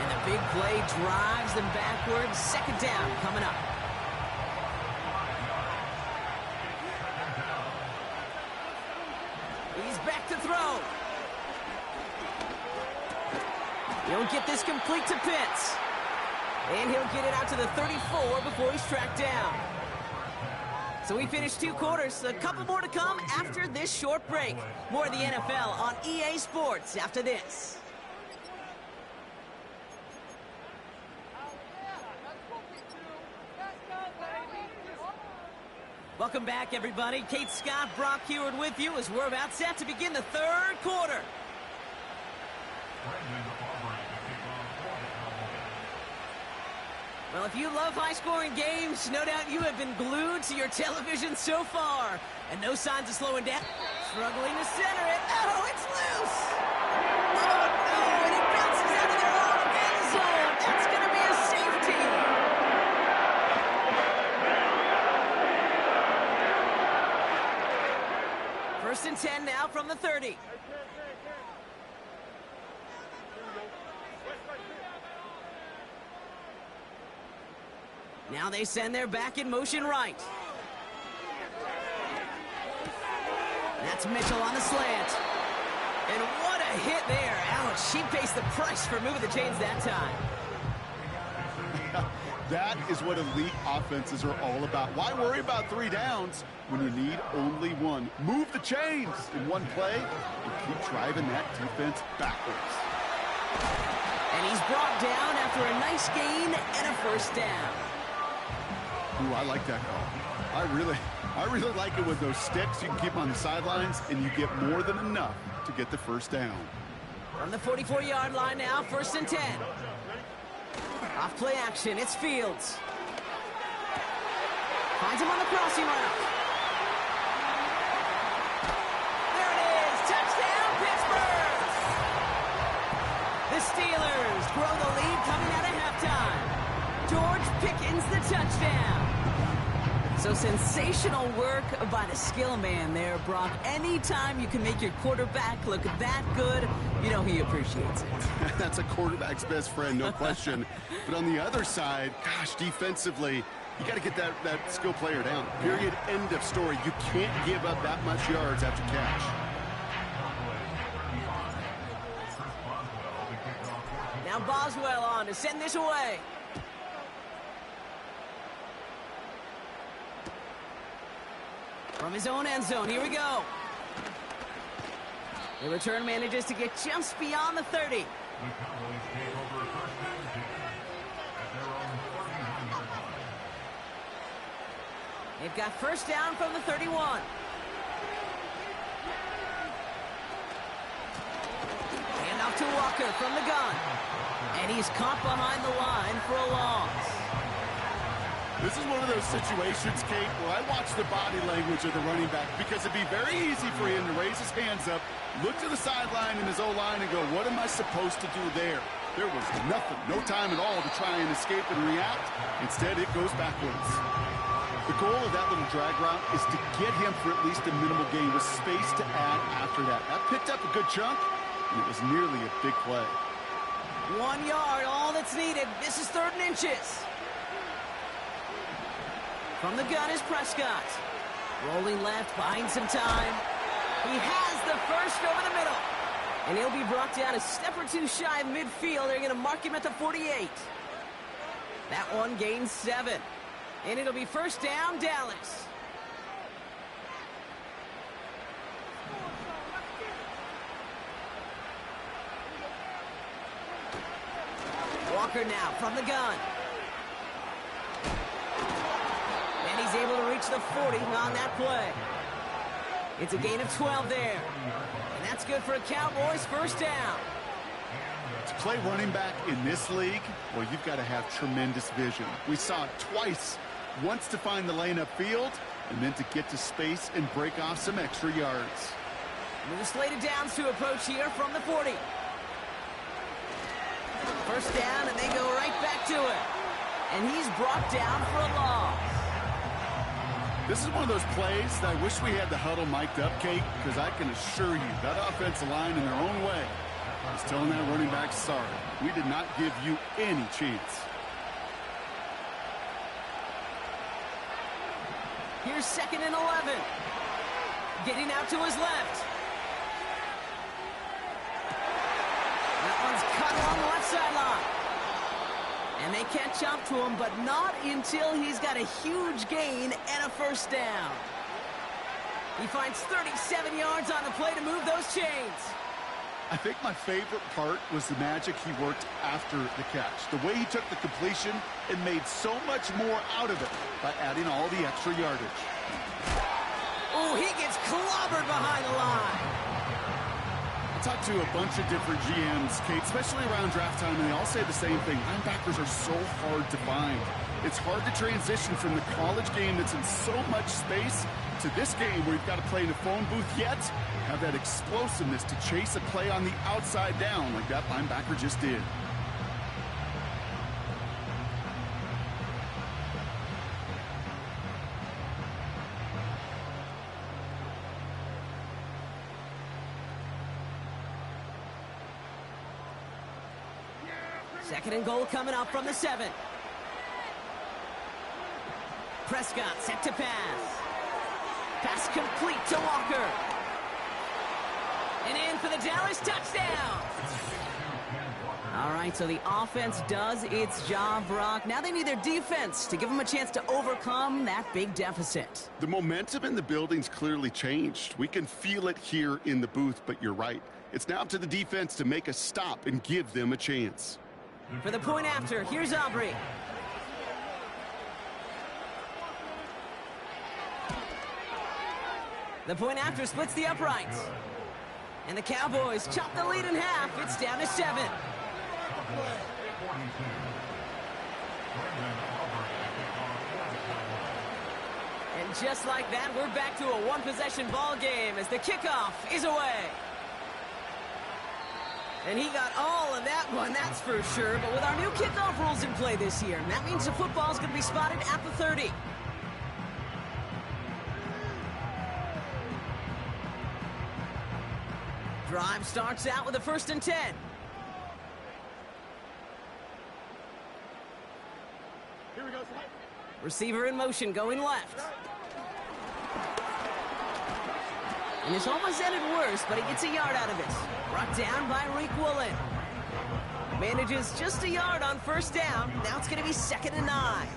And the big play drives them backwards. Second down coming up. He's back to throw. He'll get this complete to Pitts. And he'll get it out to the 34 before he's tracked down. So we finished 2 quarters. A couple more to come after this short break. More of the NFL on EA Sports after this. Welcome back, everybody. Kate Scott, Brock Heward with you as we're about set to begin the 3rd quarter. Well, if you love high-scoring games, no doubt you have been glued to your television so far. And no signs of slowing down. Struggling to center it. Oh, it's loose! Oh, no, and it bounces out of their own end zone. That's going to be a safety. First and 10 now from the 30. Now they send their back in motion right. That's Mitchell on the slant. And what a hit there. Ouch, she pays the price for moving the chains that time. That is what elite offenses are all about. Why worry about 3 downs when you need only 1? Move the chains in one play and keep driving that defense backwards. And he's brought down after a nice gain and a first down. Ooh, I like that call. I really like it with those sticks. You can keep them on the sidelines, and you get more than enough to get the first down. From the 44-yard line now, 1st and 10. Off play action, it's Fields. Finds him on the crossing route. There it is, touchdown Pittsburgh! The Steelers grow the lead coming out of halftime. George Pickens the touchdown. So sensational work by the skill man there, Brock. Anytime you can make your quarterback look that good, you know he appreciates it. That's a quarterback's best friend, no question. But on the other side, gosh, defensively, you got to get that skill player down. Period, end of story. You can't give up that much yards after catch. Now Boswell on to send this away. From his own end zone, here we go. The return manages to get just beyond the 30. They've got first down from the 31. Hand off to Walker from the gun. And he's caught behind the line for a loss. This is one of those situations, Kate, where I watch the body language of the running back because it'd be very easy for him to raise his hands up, look to the sideline in his O-line and go, what am I supposed to do there? There was nothing, no time at all to try and escape and react. Instead, it goes backwards. The goal of that little drag route is to get him for at least a minimal gain with space to add after that. That picked up a good chunk, and it was nearly a big play. 1 yard, all that's needed. This is 3rd and inches. From the gun is Prescott. Rolling left, buying some time. He has the first over the middle. And he'll be brought down a step or two shy of midfield. They're going to mark him at the 48. That one gains 7. And it'll be first down, Dallas. Walker now from the gun. And he's able to reach the 40 on that play. It's a gain of 12 there. And that's good for a Cowboys first down. To play running back in this league, well, you've got to have tremendous vision. We saw it twice. Once to find the lane upfield, and then to get to space and break off some extra yards. Move slated downs to approach here from the 40. First down, and they go right back to it. And he's brought down for a loss. This is one of those plays that I wish we had the huddle mic'd up, Kate, because I can assure you that offensive line in their own way is telling that running back, sorry, we did not give you any chance. Here's 2nd and 11. Getting out to his left. That one's cut along the left sideline. And they catch up to him, but not until he's got a huge gain and a first down. He finds 37 yards on the play to move those chains. I think my favorite part was the magic he worked after the catch. The way he took the completion and made so much more out of it by adding all the extra yardage. Oh, he gets clobbered behind the line. I talked to a bunch of different GMs, Kate, especially around draft time, and they all say the same thing. Linebackers are so hard to find. It's hard to transition from the college game that's in so much space to this game where you've got to play in a phone booth yet have that explosiveness to chase a play on the outside down like that linebacker just did. Second and goal coming up from the 7. Prescott set to pass. Pass complete to Walker. And in for the Dallas touchdown. All right, so the offense does its job, Brock. Now they need their defense to give them a chance to overcome that big deficit. The momentum in the building's clearly changed. We can feel it here in the booth, but you're right. It's now up to the defense to make a stop and give them a chance. For the point after, here's Aubrey. The point after splits the uprights. And the Cowboys chop the lead in half. It's down to 7. And just like that, we're back to a one-possession ball game as the kickoff is away. And he got all of that one, that's for sure. But with our new kickoff rules in play this year, that means the football's going to be spotted at the 30. Drive starts out with a 1st and 10. Here we go, Slide. Receiver in motion, going left. And this almost ended worse, but he gets a yard out of it. Brought down by Reek Woolen. Manages just a yard on 1st down. Now it's going to be 2nd and 9.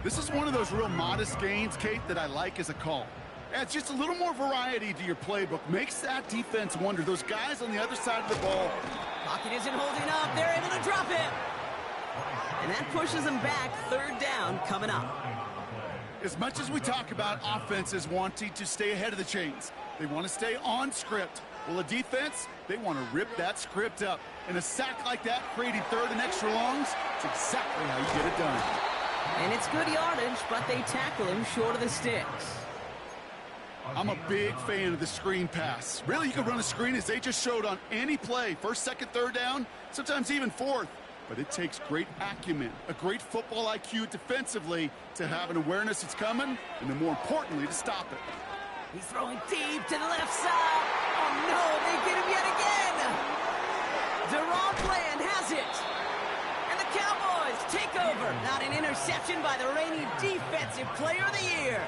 This is one of those real modest gains, Kate, that I like as a call. Adds just a little more variety to your playbook. Makes that defense wonder. Those guys on the other side of the ball. Pocket isn't holding up. They're able to drop him. And that pushes them back. 3rd down coming up. As much as we talk about offenses wanting to stay ahead of the chains, they want to stay on script. Well, a defense, they want to rip that script up. And a sack like that, creating 3rd and extra longs, it's exactly how you get it done. And it's good yardage, but they tackle him short of the sticks. I'm a big fan of the screen pass. Really, you can run a screen as they just showed on any play. 1st, 2nd, 3rd down, sometimes even 4th. But it takes great acumen, a great football IQ defensively to have an awareness it's coming, and then more importantly, to stop it. He's throwing deep to the left side. Oh, no, they get him yet again. Deron Bland has it. And the Cowboys take over. Not an interception by the reigning Defensive Player of the Year.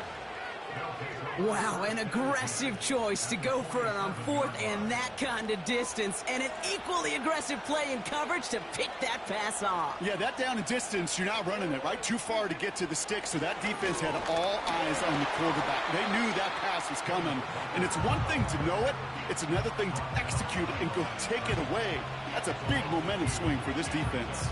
Wow, an aggressive choice to go for it on 4th and that kind of distance, and an equally aggressive play in coverage to pick that pass off. Yeah, that down and distance, you're not running it, right? Too far to get to the stick, so that defense had all eyes on the quarterback. They knew that pass was coming, and it's one thing to know it, it's another thing to execute it and go take it away. That's a big momentum swing for this defense.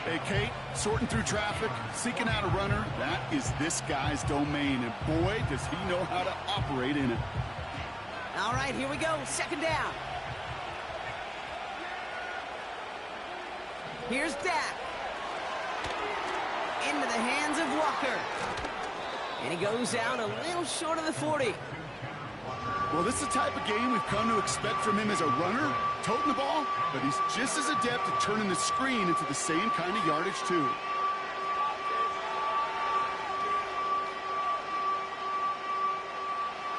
Hey, Kate, sorting through traffic, seeking out a runner, that is this guy's domain, and boy, does he know how to operate in it. All right, here we go, 2nd down. Here's Dak. Into the hands of Walker. And he goes out a little short of the 40. Well, this is the type of game we've come to expect from him as a runner, toting the ball, but he's just as adept at turning the screen into the same kind of yardage, too.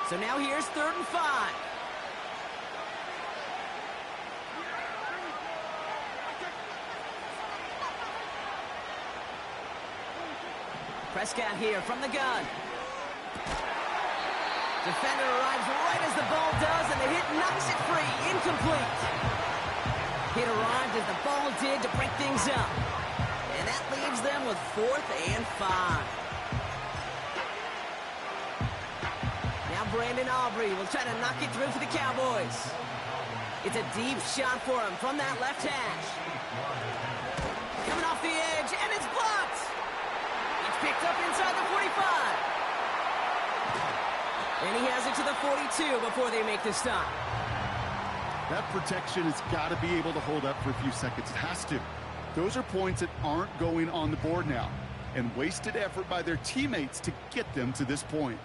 So now here's 3rd and 5. Prescott here from the gun. Defender arrives right as the ball does, and the hit knocks it free. Incomplete. Hit arrived as the ball did to break things up. And that leaves them with 4th and 5. Now Brandon Aubrey will try to knock it through for the Cowboys. It's a deep shot for him from that left hash. Coming off the edge, and it's blocked. It's picked up inside the 45. And he has it to the 42 before they make the stop. That protection has got to be able to hold up for a few seconds. It has to. Those are points that aren't going on the board now, and wasted effort by their teammates to get them to this point.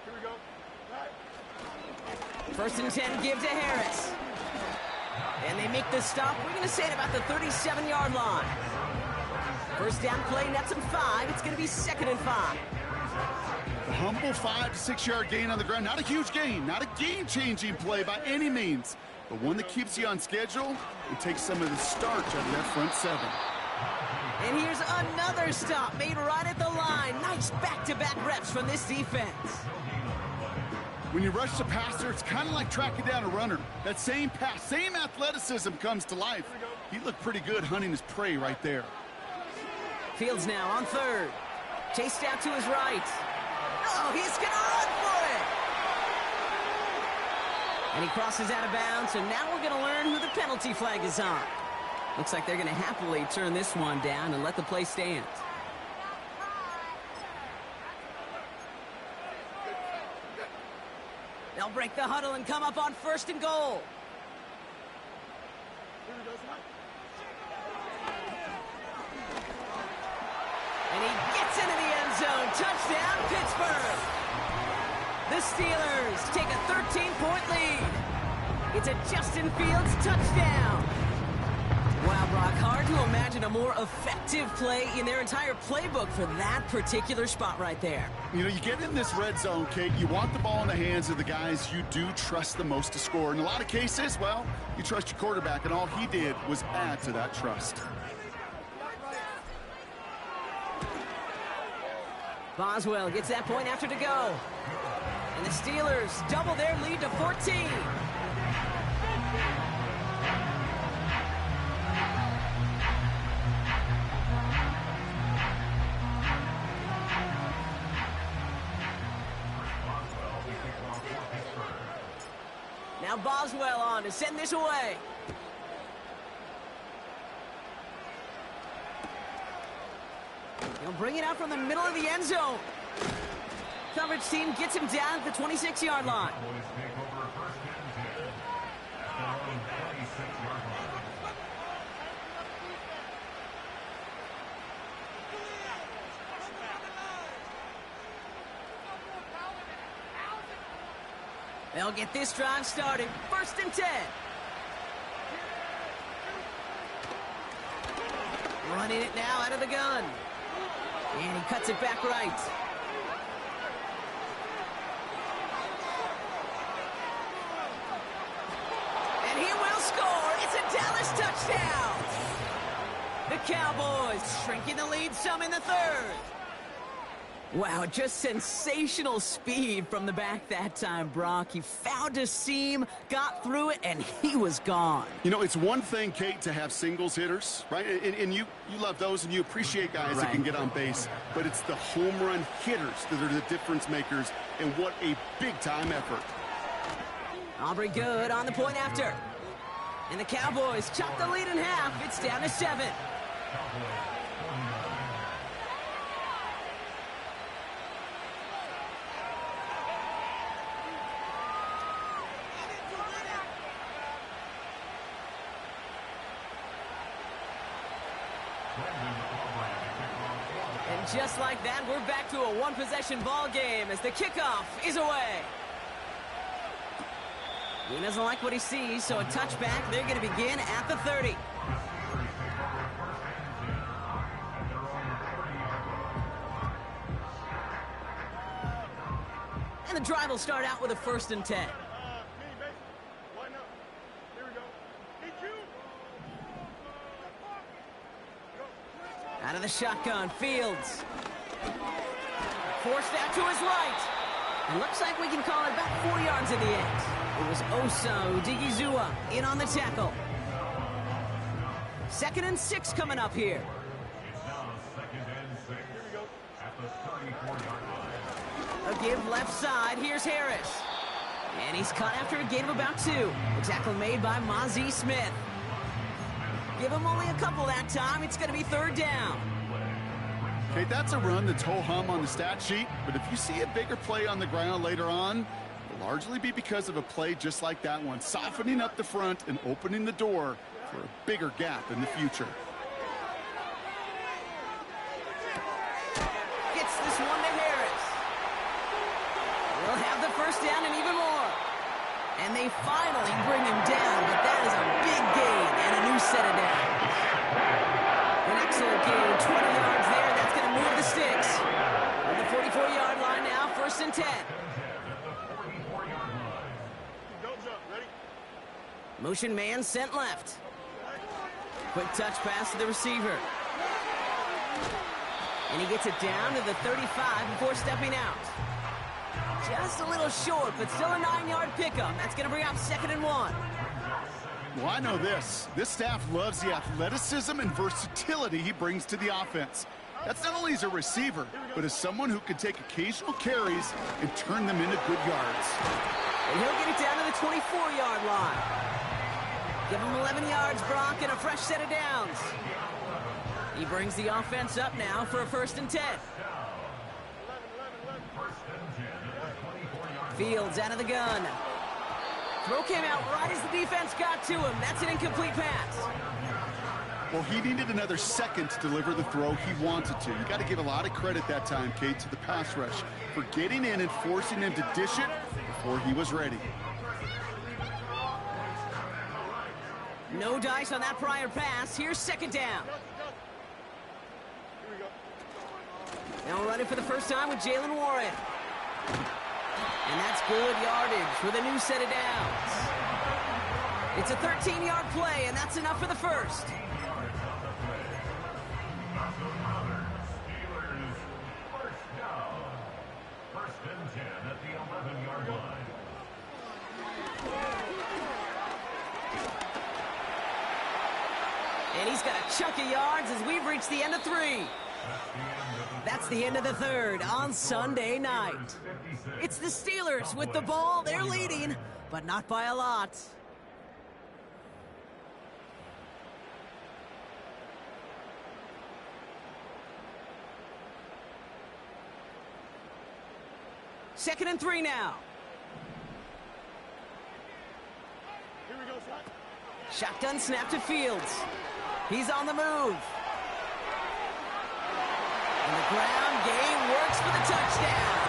Here we go. Right. 1st and 10 give to Harris. And they make the stop. We're going to say at about the 37-yard line. 1st down play, nets them 5. It's going to be 2nd and 5. The humble 5 to 6 yard gain on the ground. Not a huge gain, not a game-changing play by any means, but one that keeps you on schedule and takes some of the starch out of that front 7. And here's another stop made right at the line. Nice back-to-back reps from this defense. When you rush the passer, it's kind of like tracking down a runner. That same pass, same athleticism comes to life. He looked pretty good hunting his prey right there. Fields now on 3rd. Chased out to his right. Oh, he's going to run for And he crosses out of bounds, so now we're going to learn who the penalty flag is on. Looks like they're going to happily turn this one down and let the play stand. They'll break the huddle and come up on 1st and goal. And he gets into the end zone. Touchdown, Pittsburgh. The Steelers take a 13-point lead. It's a Justin Fields touchdown. Wow, Brock, hard to imagine a more effective play in their entire playbook for that particular spot right there. You know, you get in this red zone, Kate, you want the ball in the hands of the guys you do trust the most to score. In a lot of cases, well, you trust your quarterback, and all he did was add to that trust. Boswell gets that point after to go. And the Steelers double their lead to 14. Now Boswell on to send this away. He'll bring it out from the middle of the end zone. Coverage team gets him down at the 26-yard line. They'll get this drive started. 1st and 10. Running it now out of the gun. And he cuts it back right. And he will score. It's a Dallas touchdown. The Cowboys shrinking the lead some in the 3rd. Wow, just sensational speed from the back that time, Brock. He found a seam, got through it, and he was gone. You know, it's one thing, Kate, to have singles hitters, right? And you love those, and you appreciate guys that can get on base. But it's the home run hitters that are the difference makers, and what a big-time effort. Aubrey good on the point after. And the Cowboys chop the lead in half. It's down to 7. And just like that, we're back to a one-possession ball game as the kickoff is away. He doesn't like what he sees, so a touchback. They're going to begin at the 30. And the drive will start out with a 1st and 10. Out of the shotgun, Fields. Forced out to his right. It looks like we can call it about 4 yards in the end. It was Osa Odigizua in on the tackle. 2nd and 6 coming up here. It's now 2nd and 6 at the 34-yard line. A give left side. Here's Harris. And he's caught after a gain of about 2. The tackle made by Mazi Smith. Give him only a couple that time. It's going to be 3rd down. Okay, that's a run that's ho-hum on the stat sheet, but if you see a bigger play on the ground later on, it'll largely be because of a play just like that one, softening up the front and opening the door for a bigger gap in the future. Gets this one to Harris. We'll have the 1st down and even more. And they finally bring him down, but that is a big gain and a new set of downs. An excellent gain, 20 yards there. That's going to move the sticks. On the 44-yard line now, 1st and 10. Motion man sent left. Quick touch pass to the receiver. And he gets it down to the 35 before stepping out. Just a little short, but still a 9-yard pickup. That's going to bring up 2nd and 1. Well, I know this. This staff loves the athleticism and versatility he brings to the offense. That's not only as a receiver, but as someone who can take occasional carries and turn them into good yards. And he'll get it down to the the 24-yard line. Give him 11 yards, Brock, and a fresh set of downs. He brings the offense up now for a 1st and 10. Fields out of the gun. Throw came out right as the defense got to him. That's an incomplete pass. Well, he needed another second to deliver the throw he wanted to. You got to give a lot of credit that time, Kate, to the pass rush for getting in and forcing him to dish it before he was ready. No dice on that prior pass. Here's 2nd down. Now running for the first time with Jalen Warren. And that's good yardage with a new set of downs. It's a 13-yard play, and that's enough for the 1st. And he's got a chunk of yards as we've reached the end of 3. That's the end of the 3rd on Sunday night. It's the Steelers with the ball. They're leading, but not by a lot. Second and 3 now. Here we go, son. Shotgun snap to Fields. He's on the move. And the ground game works for the touchdown.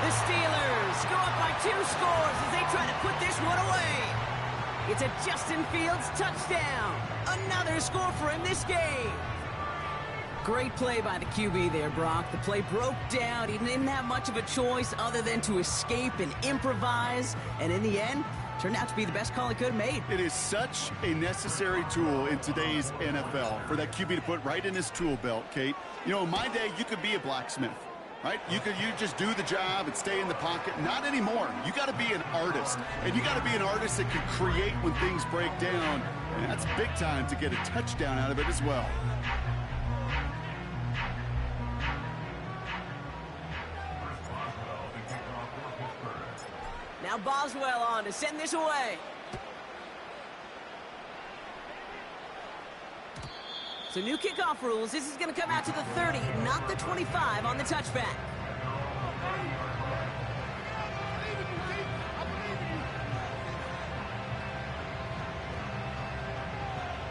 The Steelers go up by 2 scores as they try to put this one away. It's a Justin Fields touchdown. Another score for him this game. Great play by the QB there, Brock. The play broke down. He didn't have much of a choice other than to escape and improvise. And in the end, turned out to be the best call he could have made. It is such a necessary tool in today's NFL for that QB to put right in his tool belt, Kate. You know, in my day, you could be a blacksmith, right? You just do the job and stay in the pocket. Not anymore. You got to be an artist, and you got to be an artist that can create when things break down. And that's big time to get a touchdown out of it as well. Now Boswell on to send this away. So new kickoff rules. This is going to come out to the 30, not the 25 on the touchback.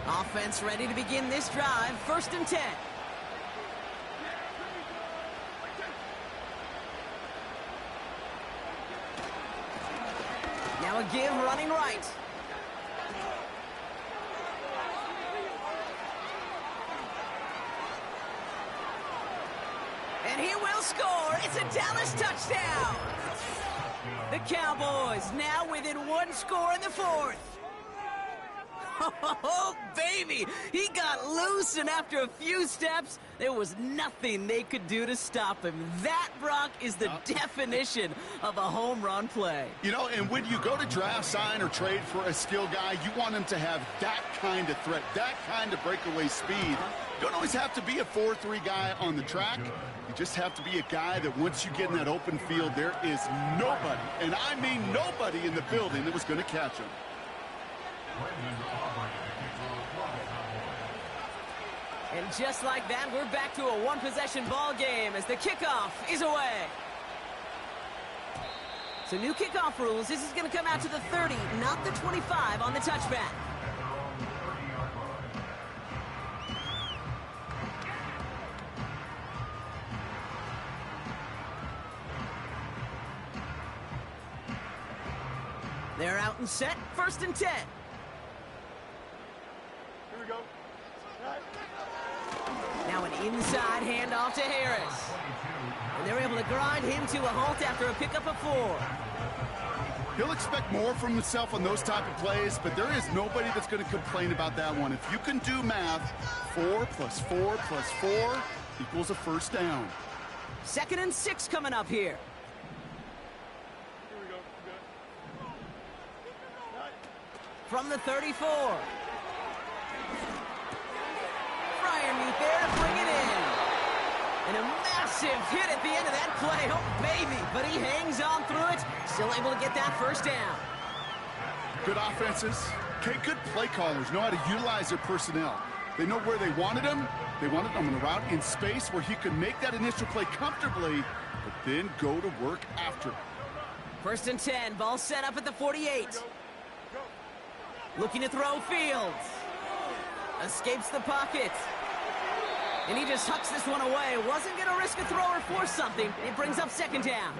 Offense ready to begin this drive. 1st and 10. Now a give running right. And he will score. It's a Dallas touchdown. The Cowboys now within 1 score in the 4th. Oh, baby! He got loose, and after a few steps, there was nothing they could do to stop him. That, Brock, is the definition of a home run play. You know, and when you go to draft, sign, or trade for a skill guy, you want him to have that kind of threat, that kind of breakaway speed. You don't always have to be a 4-3 guy on the track. You just have to be a guy that once you get in that open field, there is nobody, and I mean nobody in the building that was going to catch him. And just like that, we're back to a one-possession ball game as the kickoff is away. So new kickoff rules. This is going to come out to the 30, not the 25 on the touchback. They're out and set. 1st and 10. Here we go. Now an inside handoff to Harris. And they're able to grind him to a halt after a pickup of 4. He'll expect more from himself on those type of plays, but there is nobody that's going to complain about that one. If you can do math, 4 plus 4 plus 4 equals a 1st down. 2nd and 6 coming up here. From the 34. Fryermuth there to bring it in. And a massive hit at the end of that play. Oh, baby. But he hangs on through it. Still able to get that first down. Good offenses. Okay, good play callers know how to utilize their personnel. They know where they wanted him. They wanted him on a route in space where he could make that initial play comfortably, but then go to work after. First and 10, ball set up at the 48. Looking to throw Fields. Escapes the pocket. And he just hucks this one away. Wasn't going to risk a throw or force something. It brings up second down.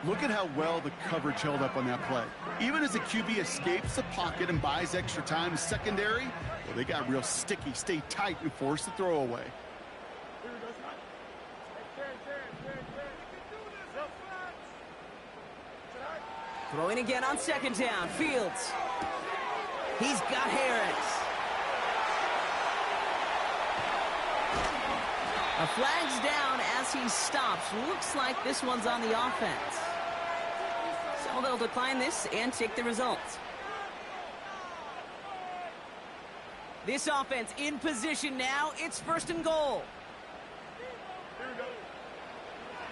Look at how well the coverage held up on that play. Even as the QB escapes the pocket and buys extra time secondary, well, they got real sticky, stay tight, and force the throw away. Throwing again on second down. Fields. He's got Harris. A flag's down as he stops. Looks like this one's on the offense. So they'll decline this and take the results. This offense in position now. It's first and goal.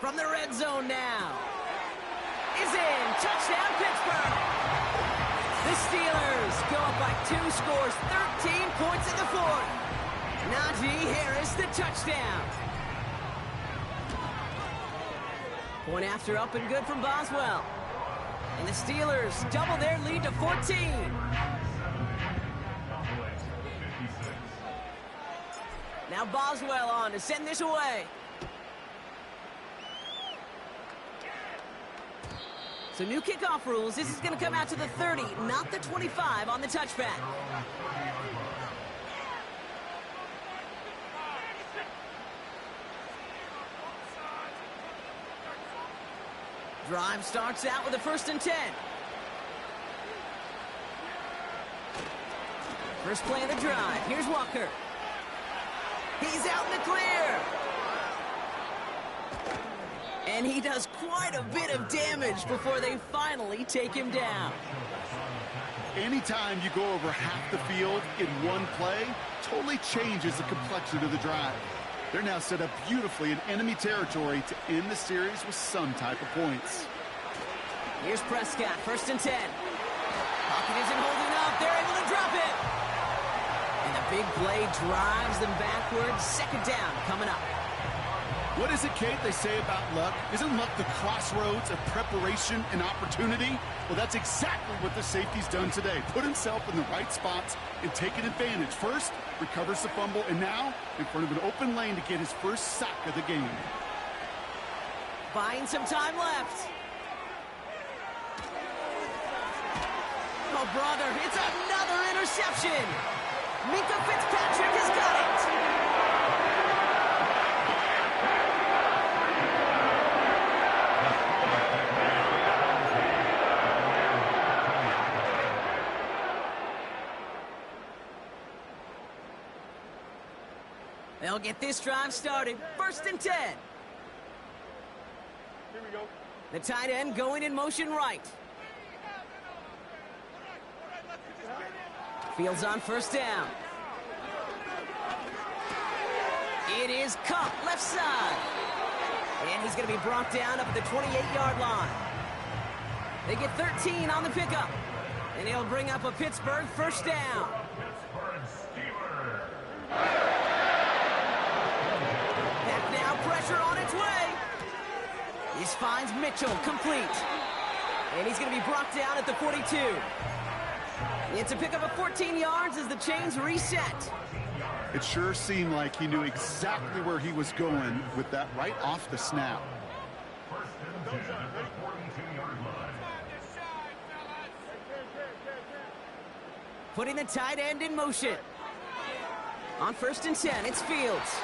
From the red zone now. Is in. Touchdown, Pittsburgh. The Steelers go up by 2 scores, 13 points in the fourth. Najee Harris, the touchdown. Point after up and good from Boswell. And the Steelers double their lead to 14. Now Boswell on to send this away. So new kickoff rules. This is going to come out to the 30, not the 25 on the touchback. Drive starts out with a first and 10. First play of the drive. Here's Walker. He's out in the clear. And he does quite a bit of damage before they finally take him down. Anytime you go over half the field in one play, totally changes the complexion of the drive. They're now set up beautifully in enemy territory to end the series with some type of points. Here's Prescott, first and 10. Pocket isn't holding up. They're able to drop it. And the big play drives them backwards. Second down coming up. What is it, Kate, they say about luck? Isn't luck the crossroads of preparation and opportunity? Well, that's exactly what the safety's done today. Put himself in the right spots and taken advantage. First, recovers the fumble, and now in front of an open lane to get his first sack of the game. Buying some time left. Oh, brother, it's another interception. Minka Fitzpatrick has got it. They'll get this drive started. First and 10. Here we go. The tight end going in motion right. Fields on first down. It is Cup, left side. And he's going to be brought down up at the 28-yard line. They get 13 on the pickup. And he'll bring up a Pittsburgh first down. Back now, pressure on its way. This finds Mitchell, complete. And he's going to be brought down at the 42. It's a pickup of 14 yards as the chains reset. It sure seemed like he knew exactly where he was going with that right off the snap. Putting the tight end in motion. On first and 10, it's Fields.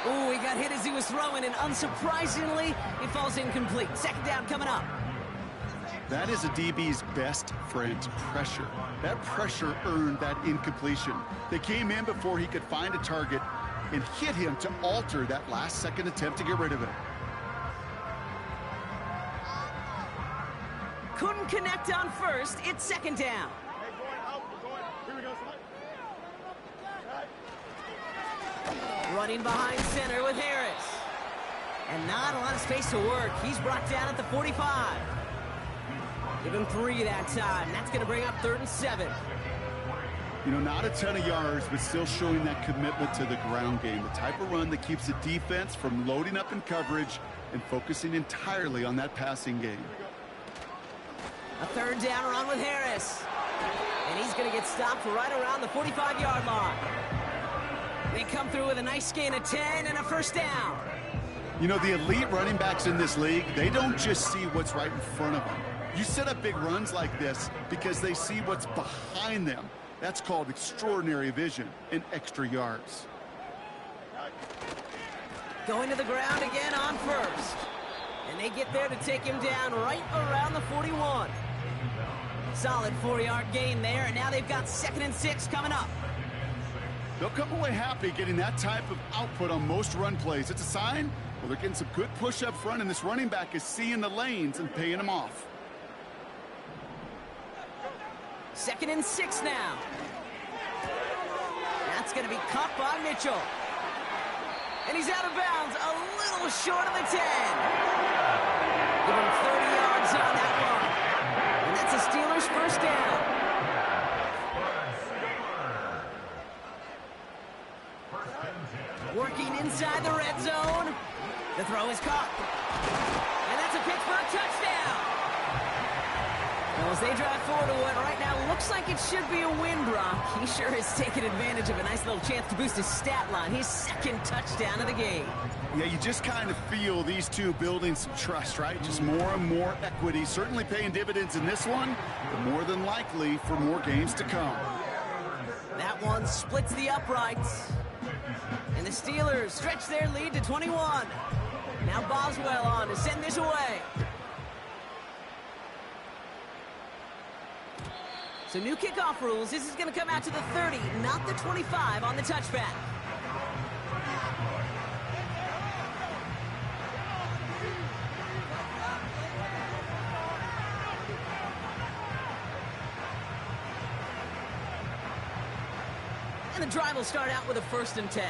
Ooh, he got hit as he was throwing, and unsurprisingly, he falls incomplete. Second down coming up. That is a DB's best friend, pressure. That pressure earned that incompletion. They came in before he could find a target and hit him to alter that last-second attempt to get rid of it. Couldn't connect on first. It's second down. Hey, going out. We're going. Here we go, son. Running behind center with Harris. And not a lot of space to work. He's brought down at the 45. Give him 3 that time. That's going to bring up 3rd and 7. You know, not a ton of yards, but still showing that commitment to the ground game. The type of run that keeps the defense from loading up in coverage and focusing entirely on that passing game. A 3rd down run with Harris. And he's going to get stopped right around the 45-yard line. They come through with a nice gain of 10 and a 1st down. You know, the elite running backs in this league, they don't just see what's right in front of them. You set up big runs like this because they see what's behind them. That's called extraordinary vision and extra yards. Going to the ground again on 1st. And they get there to take him down right around the 41. Solid 4-yard gain there, and now they've got 2nd and 6 coming up. They'll come away happy getting that type of output on most run plays. It's a sign, well, they're getting some good push up front, and this running back is seeing the lanes and paying them off. 2nd and 6 now. That's going to be caught by Mitchell. And he's out of bounds, a little short of the 10. Give him 30 yards on that one. And that's a Steelers 1st down. Working inside the red zone. The throw is caught. And that's a Pittsburgh touchdown. Well, as they drive forward to what right now looks like it should be a win, Brock, he sure has taken advantage of a nice little chance to boost his stat line. His 2nd touchdown of the game. Yeah, you just kind of feel these two building some trust, right? Just more and more equity, certainly paying dividends in this one, but more than likely for more games to come. That one splits the uprights. And the Steelers stretch their lead to 21. Now Boswell on to send this away. So new kickoff rules. This is going to come out to the 30, not the 25 on the touchback. And the drive will start out with a 1st and 10.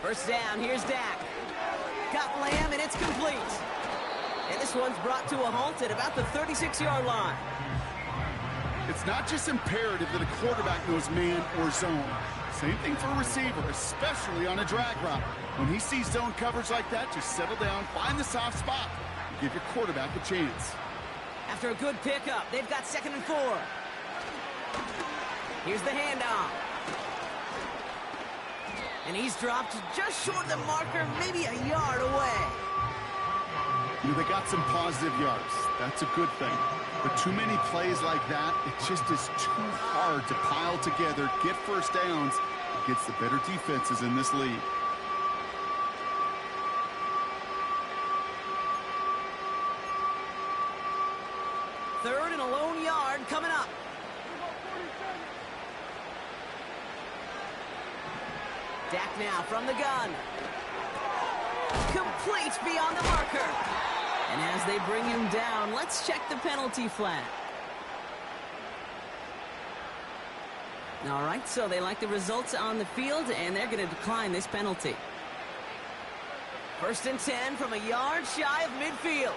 First down, here's Dak. Got Lamb, and it's complete. And this one's brought to a halt at about the 36-yard line. It's not just imperative that a quarterback knows man or zone. Same thing for a receiver, especially on a drag route. When he sees zone coverage like that, just settle down, find the soft spot, and give your quarterback a chance. After a good pickup, they've got 2nd and 4. Here's the handoff. And he's dropped just short of the marker, maybe a yard away. You know, they got some positive yards. That's a good thing. But too many plays like that, it just is too hard to pile together, get 1st downs against the better defenses in this league. Third and a lone yard coming up. Dak now from the gun. Complete beyond the marker. And as they bring him down, let's check the penalty flag. All right, so they like the results on the field, and they're going to decline this penalty. 1st and 10 from a yard shy of midfield.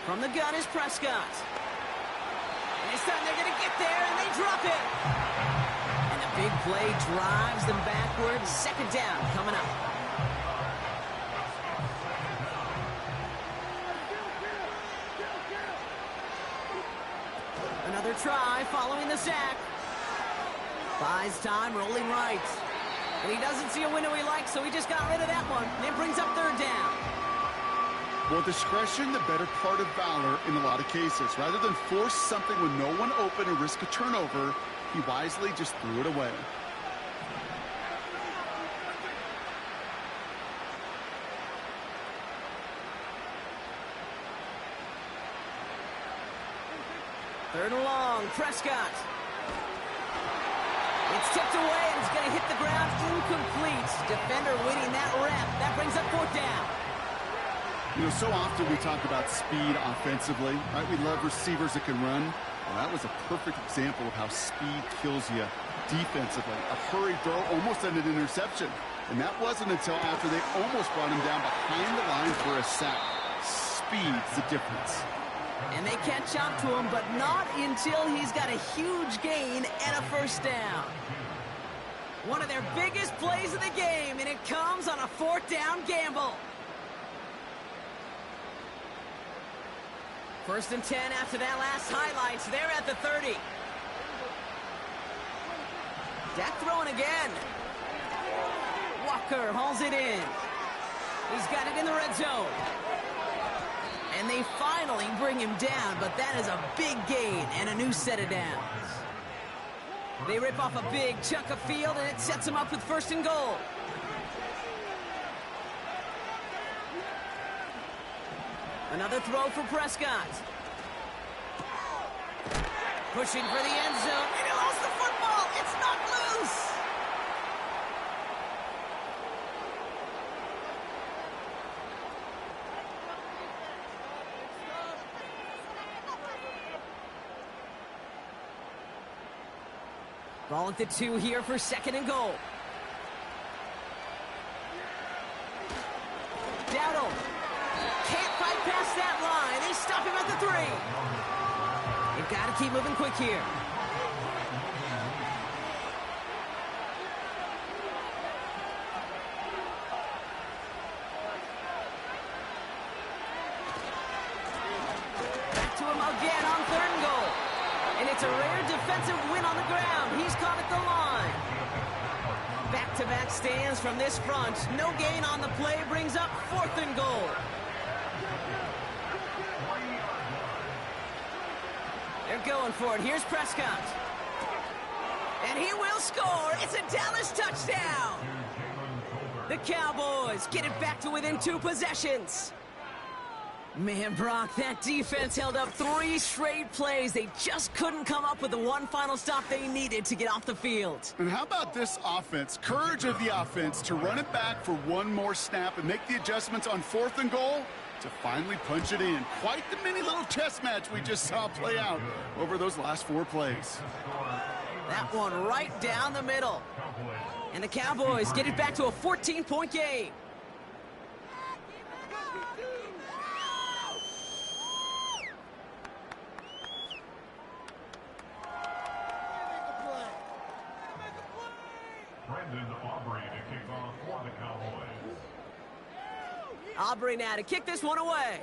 From the gun is Prescott. And this time they're going to get there, and they drop it. Big play drives them backwards. 2nd down coming up. Another try following the sack. Buys time, rolling right. And he doesn't see a window he likes, so he just got rid of that one. And it brings up 3rd down. Well, discretion, the better part of valor in a lot of cases. Rather than force something with no one open and risk a turnover, he wisely just threw it away. Third and long, Prescott. It's tipped away, and it's going to hit the ground incomplete. Defender winning that rep. That brings up 4th down. You know, so often we talk about speed offensively, right? We love receivers that can run. Well, that was a perfect example of how speed kills you Defensively, a hurried throw almost ended an interception. And that wasn't until after they almost brought him down behind the line for a sack. Speed's the difference. And they catch up to him, but not until he's got a huge gain and a first down. One of their biggest plays of the game, and it comes on a 4th down gamble. 1st and 10 after that last highlights. They're at the 30. Dak throwing again. Walker hauls it in. He's got it in the red zone. And they finally bring him down, but that is a big gain and a new set of downs. They rip off a big chunk of field, and it sets them up with 1st and goal. Another throw for Prescott. Pushing for the end zone, and he lost the football. It's not loose. Ball at the 2 here for 2nd and goal. Dowdle can't fight past that line. They stop him at the 3. They've got to keep moving quick here. Back to him again on 3rd and goal. And it's a rare defensive win on the ground. He's caught at the line. Back-to-back stands from this front. No gain on the play brings up 4th and goal. They're going for it. Here's Prescott. And he will score. It's a Dallas touchdown. The Cowboys get it back to within 2 possessions. Man, Brock, that defense held up 3 straight plays. They just couldn't come up with the one final stop they needed to get off the field. And how about this offense? Courage of the offense to run it back for one more snap and make the adjustments on 4th and goal to finally punch it in. Quite the mini little chess match we just saw play out over those last 4 plays. That one right down the middle. And the Cowboys get it back to a 14-point game. Aubrey now to kick this one away.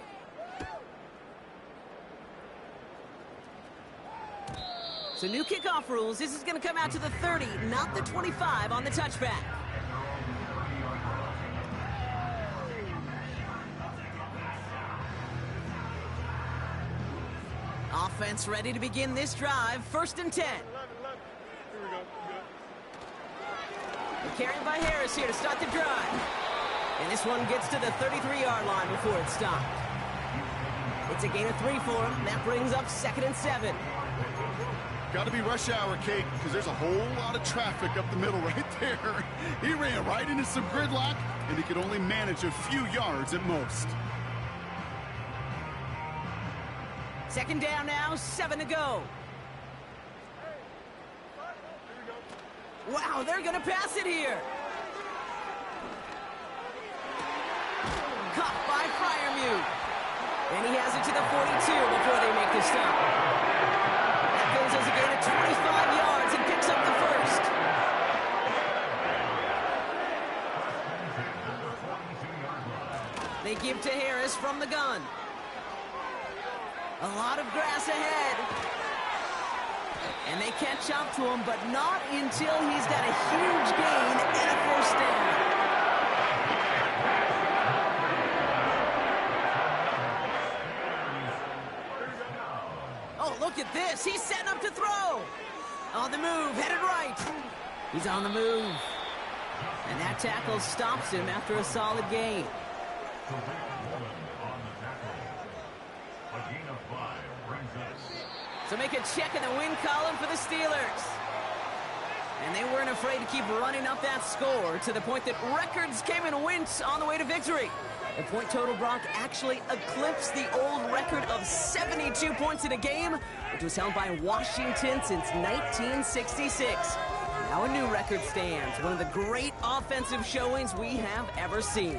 So new kickoff rules. This is going to come out to the 30, not the 25 on the touchback. Offense ready to begin this drive. 1st and 10. Here we go. Carried by Harris here to start the drive. And this one gets to the 33-yard line before it's stopped. It's a gain of 3 for him. That brings up 2nd and 7. Got to be rush hour, Kate, because there's a whole lot of traffic up the middle right there. He ran right into some gridlock, and he could only manage a few yards at most. 2nd down now, 7 to go. Wow, they're going to pass it here. Caught by Freiermuth. And he has it to the 42 before they make the stop. That goes as a gain of 25 yards and picks up the 1st. They give to Harris from the gun. A lot of grass ahead. And they catch up to him, but not until he's got a huge gain and a 1st down. Oh, look at this. He's setting up to throw. On the move, headed right. He's on the move. And that tackle stops him after a solid gain. So make a check in the win column for the Steelers. And they weren't afraid to keep running up that score to the point that records came and went on the way to victory. The point total, Brock, actually eclipsed the old record of 72 points in a game, which was held by Washington since 1966. Now a new record stands, one of the great offensive showings we have ever seen.